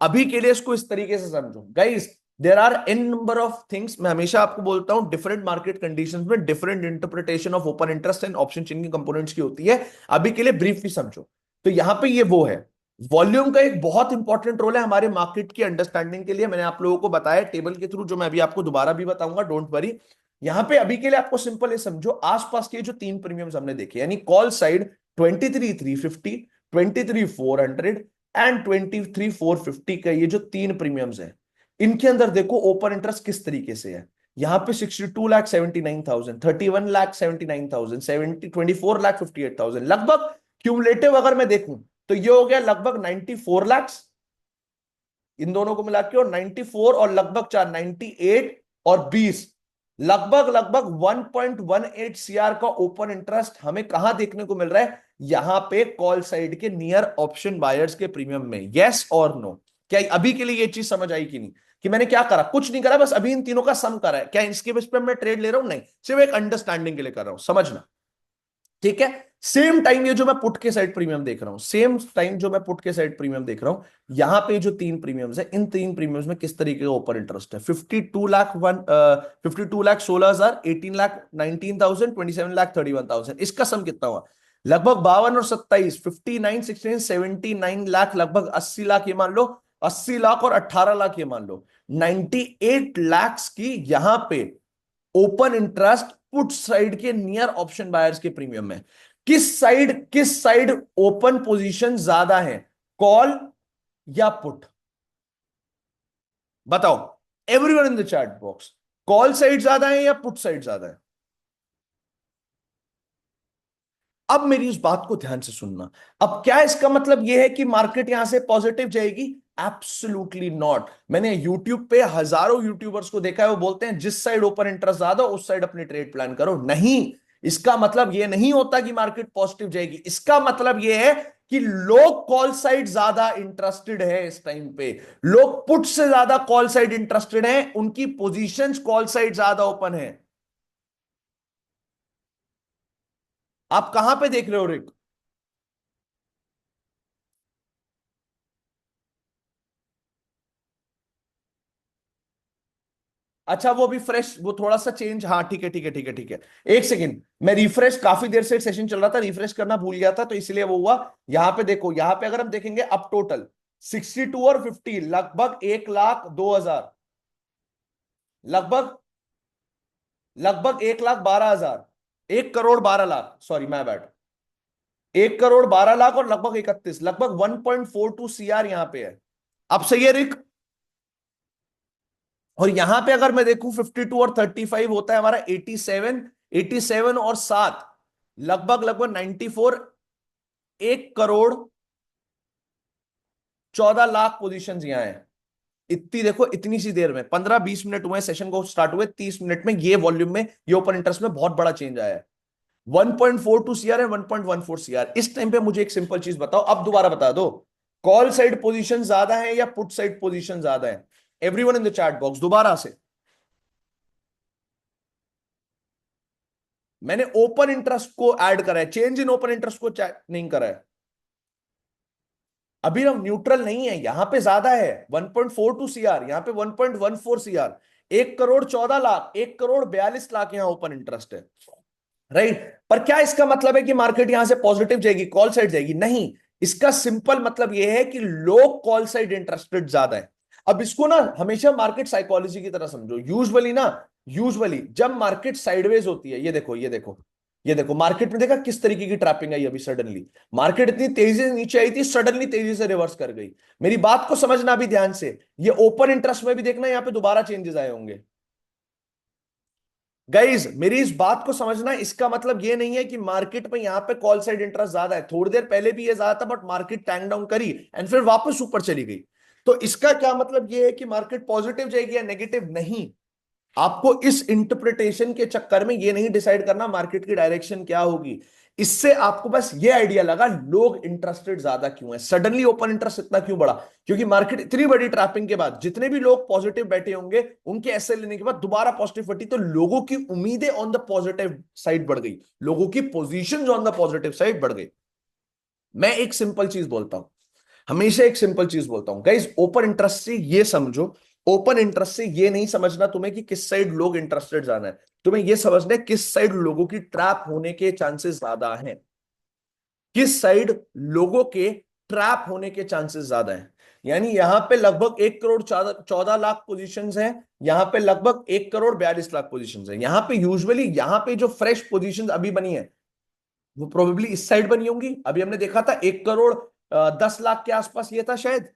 अभी के लिए इसको इस तरीके से समझो guys, there are an number of things. मैं हमेशा आपको बोलता हूं, डिफरेंट मार्केट कंडीशंस में different interpretation of open interest and option chain की कंपोनेंट्स की होती है। अभी के लिए ब्रीफली समझो, तो यहां पे ये वो है, वॉल्यूम का एक बहुत इंपॉर्टेंट रोल है हमारे मार्केट की अंडरस्टैंडिंग के लिए। मैंने आप लोगों को बताया टेबल के थ्रू, जो मैं अभी आपको दोबारा भी बताऊंगा, डोंट वरी। यहां पे अभी के लिए आपको सिंपल है, समझो आसपास के जो 3 प्रीमियम्स हमने देखे, यानी कॉल साइड 23,350, 23,400 एंड 23,450 का ये जो 3 प्रीमियम्स है, इनके अंदर देखो ओपन इंटरेस्ट किस तरीके से है। यहां पे 62,79,000, 31,79,000, 24,58,000, लगभग क्यूमुलेटिव अगर मैं देखूं तो ये हो गया लगभग 94 लाख इन दोनों को मिला के, और 94 और लगभग 98 और 20, लगभग लगभग 1.18 सीआर का ओपन इंटरेस्ट हमें कहां देखने को मिल रहा है? यहां पे कॉल साइड के नियर ऑप्शन बायर्स के प्रीमियम में। यस और नो? क्या अभी के लिए ये चीज समझ आई कि नहीं? कि मैंने क्या करा? कुछ नहीं करा, बस अभी इन तीनों का सम करा है। क्या इसके बेस पे मैं ट्रेड ले रहा हूं? नहीं, सिर्फ एक अंडरस्टैंडिंग के लिए कर रहा हूं, समझना, ठीक है? सेम टाइम ये जो मैं पुट के साइड प्रीमियम देख रहा हूं, सेम टाइम जो मैं पुट के साइड प्रीमियम देख रहा हूं, यहां पे जो 3 प्रीमियम्स है, इन 3 प्रीमियम्स में किस तरीके का ओपन इंटरेस्ट है? 52,16,000, 18,19,000, 27,31,000, इसका सम कितना हुआ? लगभग 52 और 27, 59, 16, 79 लाख, लगभग 80 लाख ये मान लो, 80 लाख और 18 लाख ये मान लो, 98 लाख की यहां पे ओपन इंटरेस्ट पुट साइड के नियर ऑप्शन बायर्स के प्रीमियम में। किस साइड ओपन पोजीशन ज्यादा है, कॉल या पुट? बताओ everyone in the chat box, call side ज्यादा है या पुट साइड ज्यादा है? अब मेरी उस बात को ध्यान से सुनना। अब क्या इसका मतलब यह है कि मार्केट यहां से पॉजिटिव जाएगी? Absolutely not. मैंने यूट्यूब पे हजारों यूट्यूबर्स को देखा है, वो बोलते हैं जिस साइड ओपन इंटरेस्ट ज्यादा उस साइड अपनी ट्रेड प्लान करो। नहीं, इसका मतलब ये नहीं होता कि मार्केट पॉजिटिव जाएगी। इसका मतलब ये है कि लोग कॉल साइड ज्यादा इंटरेस्टेड है इस टाइम पे, लोग पुट से ज्यादा कॉल साइड इंटरेस्टेड हैं, उनकी पोजीशंस कॉल साइड ज्यादा ओपन है। आप कहां पे देख रहे हो रिक? अच्छा वो भी फ्रेश, वो थोड़ा सा चेंज, हाँ ठीक है ठीक है ठीक है ठीक है। एक सेकंड, मैं रिफ्रेश, काफी देर से सेशन चल रहा था, रिफ्रेश करना भूल गया था तो इसलिए वो हुआ। यहां पे देखो, यहां पे अगर हम देखेंगे अब टोटल 62 और 50, लगभग 1,02,000, लगभग लगभग 1,12,000, 1,12,00,000, सॉरी मैं बैड, 1,12,00,000 और लगभग 31, लगभग 1.42 CR यहां पे है। अब सही है रिक? और यहां पे अगर मैं देखूं 52 और 35 होता है हमारा 87, 87 और 7, लगभग लगभग 94, 1,14,00,000 पोजीशन यहां है। इतनी देखो, इतनी सी देर में 15-20 मिनट हुए सेशन को स्टार्ट हुए, 30 मिनट में ये वॉल्यूम में, ये ओपन इंटरेस्ट में बहुत बड़ा चेंज आया है। 1.42 सीआर है, 1.14 सीआर। इस टाइम पे मुझे एक सिंपल चीज बताओ, अब दोबारा बता दो, कॉल साइड पोजीशन ज्यादा है या पुट साइड पोजीशन ज्यादा है? Everyone in the chat box दोबारा से। मैंने ओपन इंटरेस्ट को ऐड करा है, चेंज इन ओपन इंटरेस्ट को चेक नहीं करा है। अभी हम न्यूट्रल नहीं है, यहां पे ज्यादा है 1.42 सीआर, यहां पे 1.14 सीआर, 1,14,00,000, 1,42,00,000 यहां ओपन इंटरेस्ट है। राइट, पर क्या इसका मतलब है कि मार्केट यहां से पॉजिटिव जाएगी, कॉल साइड जाएगी? नहीं, इसका सिंपल मतलब यह है कि लोग कॉल साइड इंटरेस्टेड ज्यादा है। अब इसको ना हमेशा मार्केट साइकोलॉजी की तरह समझो। यूजुअली ना, यूजुअली जब मार्केट साइडवेज होती है, ये देखो ये देखो ये देखो, मार्केट में देखा किस तरीके की ट्रैपिंग आई अभी सडनली। मार्केट इतनी तेजी से नीचे आई थी, सडनली तेजी से रिवर्स कर गई। मेरी बात को समझना भी ध्यान से, ये ओपन इंटरेस्ट में भी देखना, यहां पे दोबारा चेंजेस आए होंगे। गाइज मेरी इस बात को समझना, इसका मतलब ये नहीं है कि मार्केट में यहां पे कॉल साइड इंटरेस्ट ज्यादा है, थोड़ी देर पहले भी ये ज्यादा था बट मार्केट टैंक डाउन करी एंड फिर वापस ऊपर चली गई। तो इसका क्या मतलब ये है कि मार्केट पॉजिटिव जाएगी या नेगेटिव? नहीं। आपको इस इंटरप्रिटेशन के चक्कर में ये नहीं डिसाइड करना मार्केट की डायरेक्शन क्या होगी। इससे आपको बस ये आइडिया लगा लोग इंटरेस्टेड ज्यादा क्यों है, सडनली ओपन इंटरेस्ट इतना क्यों बढ़ा, क्योंकि मार्केट इतनी बड़ी ट्रैपिंग के बाद जितने भी लोग पॉजिटिव बैठे होंगे उनके एसएल लेने के बाद दोबारा पॉजिटिव फटी, तो लोगों की उम्मीदें ऑन द पॉजिटिव साइड बढ़ गई, लोगों की position on the positive side बढ़ गई। मैं एक सिंपल चीज बोलता हूं, हमेशा एक सिंपल चीज बोलता हूं गाइस, ओपन इंटरेस्ट से ये समझो, ओपन इंटरेस्ट से ये नहीं समझना तुम्हें कि किस साइड लोग इंटरेस्टेड जाना है, तुम्हें ये समझना है किस साइड लोगों की ट्रैप होने के चांसेस ज्यादा हैं, किस साइड लोगों के ट्रैप होने के चांसेस ज्यादा हैं। यानी यहां पे लगभग 1,14,00,000 पोजीशंस हैं, यहां पे लगभग 1,42,00,000 पोजीशंस हैं। यहां पे यूजुअली, यहां पे जो फ्रेश पोजीशंस अभी बनी है वो प्रोबेबली इस साइड बनी होंगी। अभी हमने देखा था 1,10,00,000 के आसपास ये था शायद,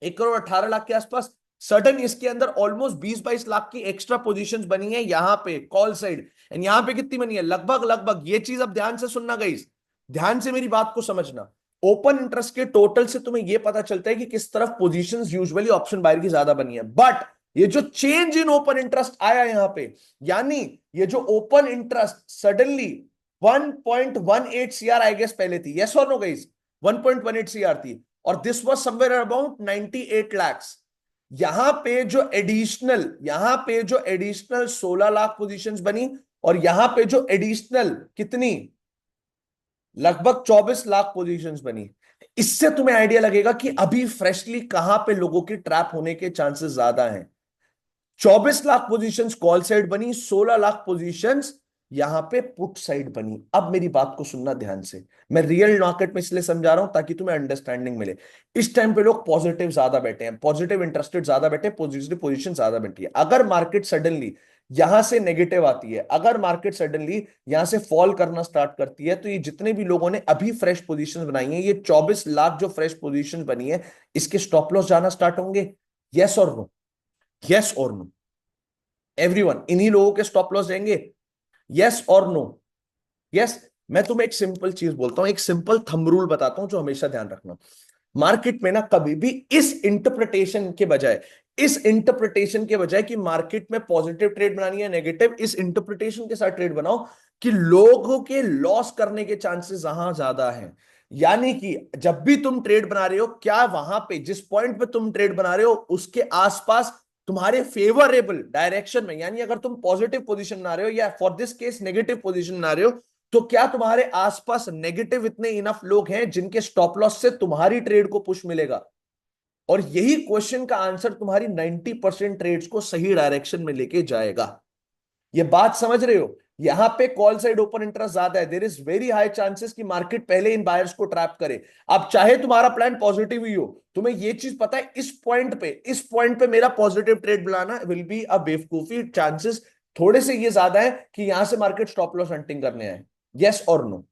1,18,00,000 के आसपास। सडन इसके अंदर ऑलमोस्ट 20-22 लाख की एक्स्ट्रा पोजीशंस बनी है यहां पे कॉल साइड, एंड यहां पे कितनी बनी है? लगभग लगभग, ये चीज अब ध्यान से सुनना गाइस, ध्यान से मेरी बात को समझना। ओपन इंटरेस्ट के टोटल से तुम्हें यह पता चलता है कि किस तरफ पोजीशंस यूजुअली ऑप्शन बायर की ज्यादा बनी है, बट ये जो चेंज इन ओपन इंटरेस्ट आया यहां पे, यानी ये जो open interest suddenly 1.18 CR I guess पहले थी, यस और नो गाइस, 1.18 सीआर थी, और this was somewhere about 98 lakhs। यहां पे जो एडिशनल 16 लाख पोजीशंस बनी, और यहां पे जो एडिशनल कितनी, लगभग 24 लाख पोजीशंस बनी। इससे तुम्हें आइडिया लगेगा कि अभी फ्रेशली कहां पे लोगों की ट्रैप होने के चांसेस ज्यादा हैं। 24 लाख पोजीशंस कॉल साइड बनी, 16 लाख पोजीशंस यहां पे पुट साइड बनी। अब मेरी बात को सुनना ध्यान से, मैं रियल मार्केट में इसलिए समझा रहा हूं ताकि तुम्हें अंडरस्टैंडिंग मिले। इस टाइम पे लोग पॉजिटिव ज्यादा बैठे हैं, पॉजिटिव इंटरेस्टेड ज्यादा बैठे हैं, पॉजिटिव पोजीशन ज्यादा बैठी है। अगर मार्केट सडनली यहां से नेगेटिव आती है, अगर मार्केट सडनली यहां से फॉल करना स्टार्ट करती है, तो ये जितने भी लोगों ने अभी फ्रेश पोजीशन बनाई है, ये 24 लाख जो फ्रेश पोजीशन बनी है, इसके स्टॉप लॉस जाना स्टार्ट होंगे। यस और नो? यस और नो? एवरीवन, इन्हीं लोगों के स्टॉप लॉस जाएंगे? यस और नो? यस। मैं तुम्हें एक सिंपल चीज बोलता हूं, एक सिंपल थंब रूल बताता हूं जो हमेशा ध्यान रखना। मार्केट में ना कभी भी इस इंटरप्रिटेशन के बजाय कि मार्केट में पॉजिटिव ट्रेड बनानी है नेगेटिव, इस इंटरप्रिटेशन के साथ ट्रेड बनाओ कि लोगों के लॉस करने के चांसेस जहां ज्यादा हैं। यानी कि जब भी तुम ट्रेड बना रहे हो, क्या वहां पे जिस पॉइंट पे तुम ट्रेड बना रहे हो उसके आसपास तुम्हारे फेवरेबल डायरेक्शन में, यानी अगर तुम पॉजिटिव पोजीशन बना रहे हो या for this case negative position बना रहे हो, तो क्या तुम्हारे आसपास नेगेटिव इतने इनफ लोग हैं जिनके स्टॉप लॉस से तुम्हारी ट्रेड को पुश मिलेगा। और यही क्वेश्चन का आंसर तुम्हारी 90% ट्रेड्स को सही डायरेक्शन में लेके जाएगा। ये बात समझ रहे हो? यहां पे कॉल साइड ओपन इंटरेस्ट ज्यादा है, there is very high chances कि मार्केट पहले इन बायर्स को ट्रैप करे। अब चाहे तुम्हारा प्लान पॉजिटिव ही हो, तुम्हें ये चीज पता है इस पॉइंट पे मेरा positive trade banana will be a बेवकूफी, चांसेस थोड़े से ये ज्यादा है कि यहां से मार्केट स्टॉप लॉस हंटिंग करने आए। यस और नो?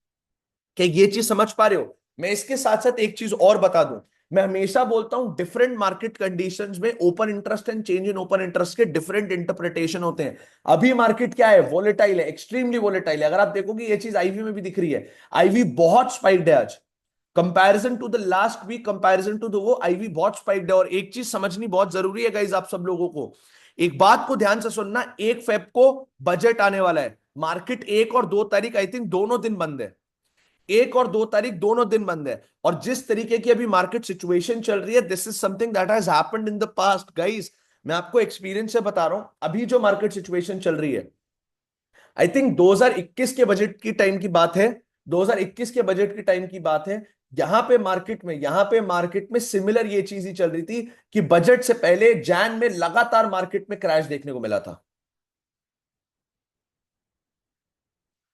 क्या ये चीज समझ पा रहे हो? मैं इसके साथ साथ एक चीज और बता दूं। मैं हमेशा बोलता हूं डिफरेंट मार्केट कंडीशंस में open interest and change in open interest के डिफरेंट इंटरप्रिटेशन होते हैं। अभी मार्केट क्या है? वोलेटाइल है, एक्सट्रीमली वोलेटाइल है। अगर आप देखोगे ये चीज आईवी में भी दिख रही है, आईवी बहुत स्पाइक्ड है आज comparison to the last week, comparison to the वो आईवी बहुत स्पाइक्ड है। और एक चीज समझनी बहुत जरूरी है गाइस, आप सब लोगों को एक बात को ध्यान से सुनना, 1 फेब को बजट आने वाला है। मार्केट 1 और 2 तारीख आई थिंक दोनों दिन बंद है, 1 और 2 तारीख दोनों दिन बंद है। और जिस तरीके की अभी मार्केट सिचुएशन चल रही है, this is something that has happened in the past guys. मैं आपको एक्सपीरियंस से बता रहा हूं, अभी जो मार्केट सिचुएशन चल रही है, आई थिंक 2021 के बजट की टाइम की बात है, 2021 के बजट की टाइम की बात है। यहां पे मार्केट में सिमिलर ये चीज ही चल रही थी कि बजट से पहले जैन में लगातार मार्केट में क्रैश देखने को मिला था।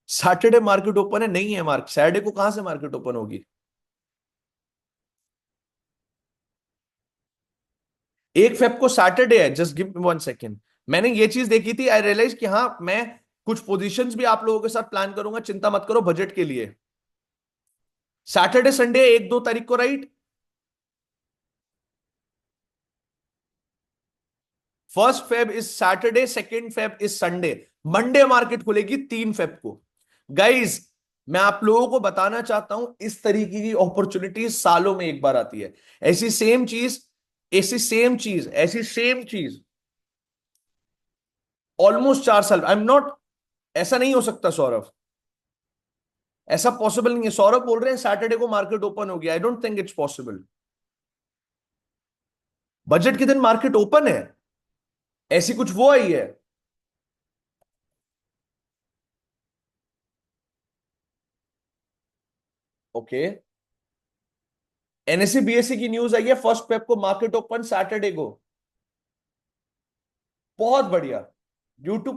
सैटरडे मार्केट ओपन है? नहीं है मार्क, सैटरडे को कहां से मार्केट ओपन होगी? 1 फेब को सैटरडे है, जस्ट गिव मी 1 सेकेंड। मैंने ये चीज देखी थी, आई रियलाइज कि हाँ मैं कुछ पोजीशंस भी आप लोगों के साथ प्लान करूंगा, चिंता मत करो बजट के लिए। सैटरडे संडे 1 2 तारीख को, right? 1 Feb is Saturday, 2 Feb is Sunday, Monday market खुलेगी 3 फेब को। गाइज मैं आप लोगों को बताना चाहता हूं, इस तरीके की अपॉर्चुनिटी सालों में एक बार आती है। ऐसी सेम चीज ऐसी सेम चीज ऑलमोस्ट 4 साल, आई एम नॉट, ऐसा नहीं हो सकता सौरभ, ऐसा पॉसिबल नहीं है। सौरभ बोल रहे हैं सैटरडे को मार्केट ओपन हो गया, आई don't think it's possible. Budget के दिन मार्केट ओपन है, ऐसी कुछ वो आई है। ओके, एनएससी बीएससी की न्यूज आई है, 1 फेब को मार्केट ओपन, सैटरडे को। बहुत बढ़िया। ड्यू टू,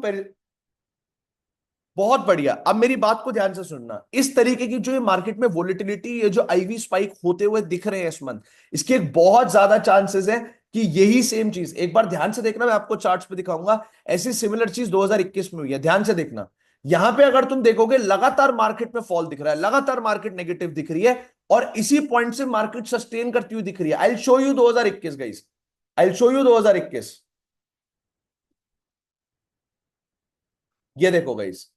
बहुत बढ़िया। अब मेरी बात को ध्यान से सुनना, इस तरीके की जो ये मार्केट में वोलेटिलिटी, ये जो आईवी स्पाइक होते हुए दिख रहे हैं इस मंथ, इसके एक बहुत ज्यादा चांसेस है कि यही सेम चीज, एक बार ध्यान से देखना, मैं आपको चार्ट्स पे दिखाऊंगा, ऐसी सिमिलर चीज 2021 में हुई है, ध्यान से देखना। यहां पे अगर तुम देखोगे लगातार मार्केट में फॉल दिख रहा है, लगातार मार्केट नेगेटिव दिख रही है, और इसी पॉइंट से मार्केट सस्टेन करती हुई दिख रही है। I will show you 2021 guys, I will show you 2021। ये देखो गाइस,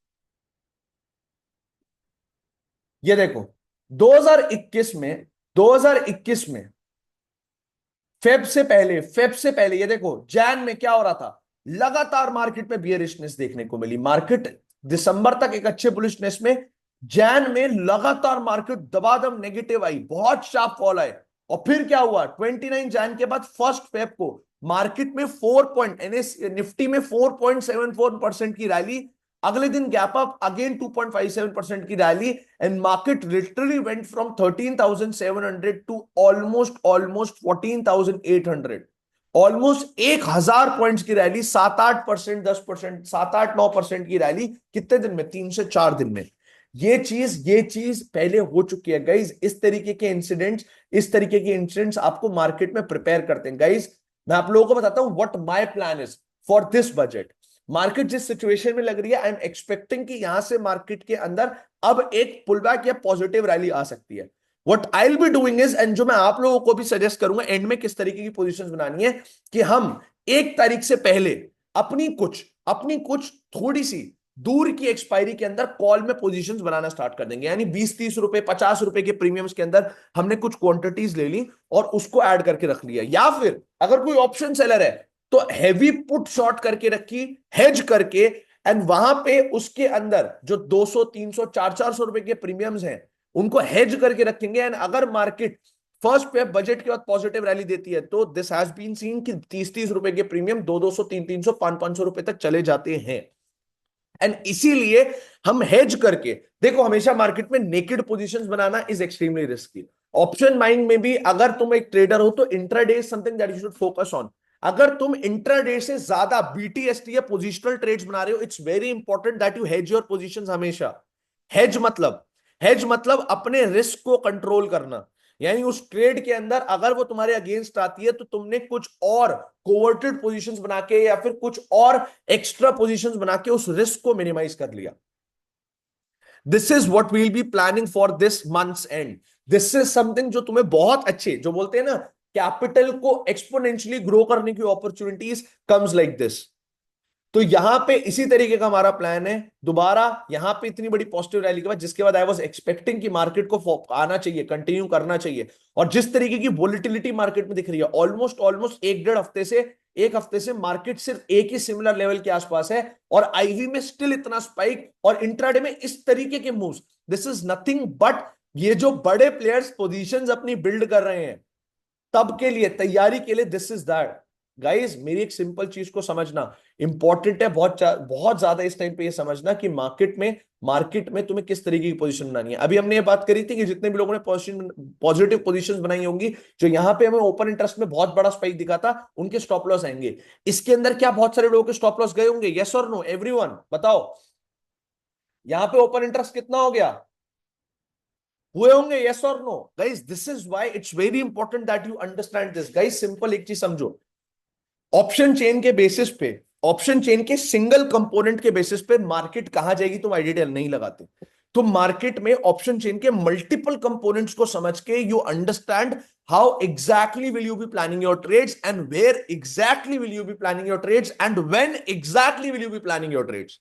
ये देखो 2021 में, 2021 में फेब से पहले ये देखो जैन में क्या हो रहा था, लगातार मार्केट में बियरिशनेस देखने को मिली। मार्केट दिसंबर तक एक अच्छे बुलिशनेस में, जैन में लगातार मार्केट दबादम नेगेटिव आई, बहुत शार्प फॉल आए। और फिर क्या हुआ, 29 जैन के बाद 1 फेब को मार्केट में 4 पॉइंट, निफ्टी में 4.74% की रैली, अगले दिन गैप अप अगेन 2.57% की rally, and market literally went from 13,700 to almost 14,800, almost 1,000 points की रैली, 7 8%, 10%, 7 8 9% की रैली, कितने दिन में? 3 से 4 दिन में। ये चीज पहले हो चुकी है गाइज। इस तरीके के इंसिडेंट्स आपको मार्केट में प्रिपेयर करते हैं गाइज। मैं आप लोगों को बताता हूं what my plan is for this budget. Market जिस सिचुएशन में लग रही है, आई एम एक्सपेक्टिंग कि यहां से मार्केट के अंदर अब एक पुल बैक या पॉजिटिव रैली आ सकती है। What I will be doing is, and जो मैं आप लोगों को भी सजेस्ट करूंगा एंड में किस तरीके की पोजीशंस बनानी है, कि हम 1 तारीख से पहले अपनी कुछ थोड़ी सी दूर की एक्सपायरी के अंदर कॉल में पोजीशंस बनाना स्टार्ट कर देंगे, यानी 20-30 रुपए 50 रुपए के प्रीमियम्स के अंदर हमने कुछ क्वांटिटीज ले ली और उसको ऐड करके रख लिया। या फिर अगर कोई ऑप्शन सेलर है तो हैवी पुट शॉर्ट करके रखी, हेज करके, एंड वहां पे उसके अंदर जो 200 300 400 रुपए के प्रीमियम्स हैं उनको हेज करके रखेंगे। एंड अगर मार्केट फर्स्ट पे बजट के बाद पॉजिटिव रैली देती है तो दिस हैज बीन सीन कि 30-30 रुपए के प्रीमियम 200 300 500 रुपए तक चले जाते हैं। एंड इसीलिए हम हेज करके, देखो हमेशा मार्केट में naked positions banana is extremely risky. Option mind में भी अगर तुम एक ट्रेडर हो तो intraday is something that you should focus on. अगर तुम इंट्राडे से ज्यादा बीटीएसटी या पोजिशनल ट्रेड्स बना रहे हो, it's very important that you hedge your positions हमेशा। हेज मतलब, हेज मतलब अपने रिस्क को कंट्रोल करना, यानी उस ट्रेड के अंदर अगर वो तुम्हारे अगेंस्ट आती है तो तुमने कुछ और कोवर्टेड पोजीशंस बना के या फिर कुछ और एक्स्ट्रा पोजीशंस बना के उस रिस्क को मिनिमाइज कर लिया। This is what we'll be planning for this month's end. This is something जो तुम्हें बहुत अच्छे, जो बोलते हैं ना कैपिटल को एक्सपोनेंशियली ग्रो करने की अपॉर्चुनिटीज कम्स लाइक दिस। तो यहां पे इसी तरीके का हमारा प्लान है। दोबारा यहां पे इतनी बड़ी पॉजिटिव रैली के बाद, जिसके बाद आई वाज एक्सपेक्टिंग कि मार्केट को आना चाहिए, कंटिन्यू करना चाहिए, और जिस तरीके की वोलेटिलिटी मार्केट में दिख रही है, ऑलमोस्ट ऑलमोस्ट 1-1.5 हफ्ते से मार्केट सिर्फ एक ही सिमिलर लेवल के आसपास है, और आईवी में स्टिल इतना स्पाइक और इंट्राडे में इस तरीके के moves. This is nothing but ये जो बड़े प्लेयर्स पोजीशंस अपनी बिल्ड कर रहे हैं तब के लिए, तैयारी के लिए, दिस इज दैट। गाइस मेरी एक सिंपल चीज को समझना इंपॉर्टेंट है, बहुत बहुत ज्यादा इस टाइम पे ये समझना कि मार्केट में तुम्हें किस तरीके की पोजीशन बनानी है। अभी हमने ये बात करी थी कि जितने भी लोगों ने पॉजिटिव पोजीशंस बनाई होंगी, जो यहां पे हमें ओपन इंटरेस्ट में बहुत बड़ा स्पाइक दिखा था, उनके स्टॉप लॉस आएंगे। इसके अंदर क्या बहुत सारे लोगों के स्टॉप लॉस गए होंगे? यस और नो एवरीवन बताओ। यहां पे ओपन इंटरेस्ट कितना हो गया? हुए होंगे, यस और no guys. This is why it's very important that you understand this. Guys simple एक चीज समझो, ऑप्शन चेन के बेसिस पे, ऑप्शन चेन के सिंगल कंपोनेंट के बेसिस पे मार्केट कहां जाएगी तुम आइडिया नहीं लगाते। तो मार्केट में ऑप्शन चेन के मल्टीपल कंपोनेंट्स को समझ के you understand how exactly will you be planning your trades and where exactly will you be planning your trades and when exactly will you be planning your trades.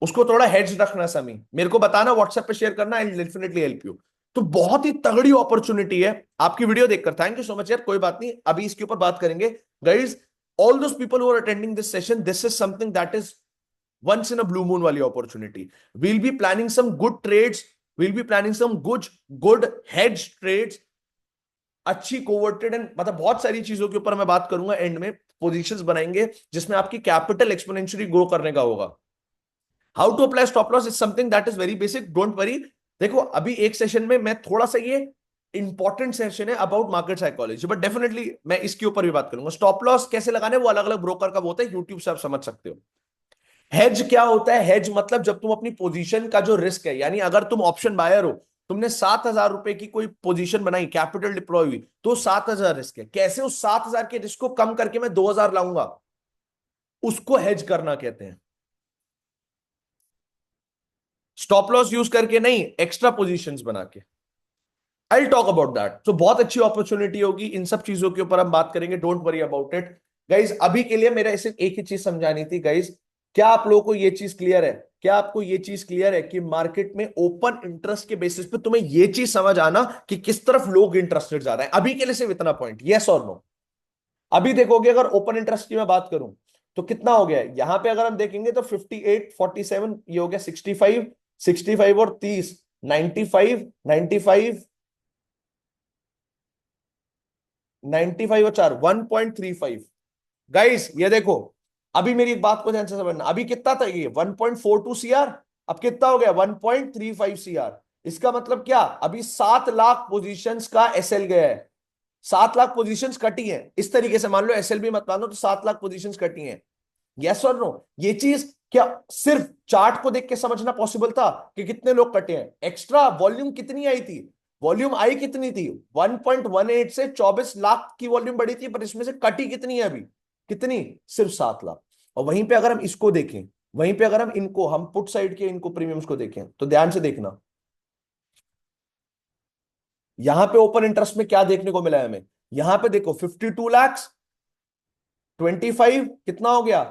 उसको थोड़ा heads रखना समी, मेरे को बताना, व्हाट्सएप पे शेयर करना, I will definitely help you. तो बहुत ही तगड़ी अपॉर्चुनिटी है आपकी वीडियो देखकर। थैंक यू सो मच यार, कोई बात नहीं, अभी इसके ऊपर बात करेंगे। Guys all those people who are attending this session, this is something that is once in a blue moon वाली opportunity. we'll be planning some good trades, we'll be planning some good hedge trades, अच्छी कोवर्टेड and मतलब बहुत सारी चीजों के ऊपर मैं बात करूंगा एंड में। पोजीशंस बनाएंगे जिसमें आपकी कैपिटल एक्सपोनेंशियली ग्रो करने का होगा। How to apply stop loss is something that is very basic, don't worry. देखो अभी एक सेशन में मैं थोड़ा सा, ये इंपॉर्टेंट सेशन है about market psychology, but definitely मैं इसके ऊपर भी बात करूंगा। स्टॉप लॉस कैसे लगाने, वो अलग अलग ब्रोकर का वो होता है, यूट्यूब से आप समझ सकते हो। हेज क्या होता है? हेज मतलब जब तुम अपनी पोजीशन का जो रिस्क है, यानी अगर तुम ऑप्शन बायर हो, तुमने 7,000 रुपए की कोई पोजीशन बनाई, कैपिटल डिप्लॉय हुई, तो 7,000 रिस्क है। कैसे उस 7,000 के रिस्क को कम करके मैं 2,000 लाऊंगा, उसको हेज करना कहते हैं। स्टॉप लॉस यूज करके नहीं, एक्स्ट्रा पोजीशंस बना के। I talk about that. तो बहुत अच्छी अपॉर्चुनिटी होगी, इन सब चीजों के ऊपर हम बात करेंगे, don't worry about it guys. अभी के लिए मेरा इसे एक ही चीज समझानी थी गाइज। क्या आप लोगों को ये चीज क्लियर है? क्या आपको ये चीज क्लियर है कि मार्केट में ओपन इंटरेस्ट के बेसिस पे तुम्हें ये चीज समझ आना कि किस तरफ लोग इंटरेस्टेड जा रहे हैं? अभी के लिए सिर्फ इतना पॉइंट, यस और नो। अभी देखोगे अगर ओपन इंटरेस्ट की मैं बात करूं तो कितना हो गया है यहां पे, अगर हम देखेंगे तो 58 47, ये हो गया 65, 65 और 30, 95, 95, 95 और 4 1.35। गाइस ये देखो, अभी मेरी एक बात को ध्यान से समझना, अभी कितना था ये 1.42 सीआर, अब कितना हो गया 1.35 सीआर। इसका मतलब क्या? अभी 7 लाख पोजीशंस का एसएल गया है, 7 लाख पोजीशंस कटी हैं। इस तरीके से मान लो, एसएल भी मत मानो, तो 7 लाख पोजीशंस कटी हैं। यस और नो? ये चीज क्या सिर्फ चार्ट को देख के समझना पॉसिबल था कि कितने लोग कटे हैं? एक्स्ट्रा वॉल्यूम कितनी आई थी? वॉल्यूम आई कितनी थी? 1.18 से 24 लाख की वॉल्यूम बढ़ी थी, पर इसमें से कटी कितनी है अभी? कितनी? सिर्फ 7 लाख। और वहीं पे अगर हम इसको देखें, वहीं पे अगर हम पुट साइड के इनको प्रीमियम्स को देखें, तो ध्यान से देखना, यहां पे ओपन इंटरेस्ट में क्या देखने को मिला है हमें। यहां पे देखो 52 लाख, 25 कितना हो गया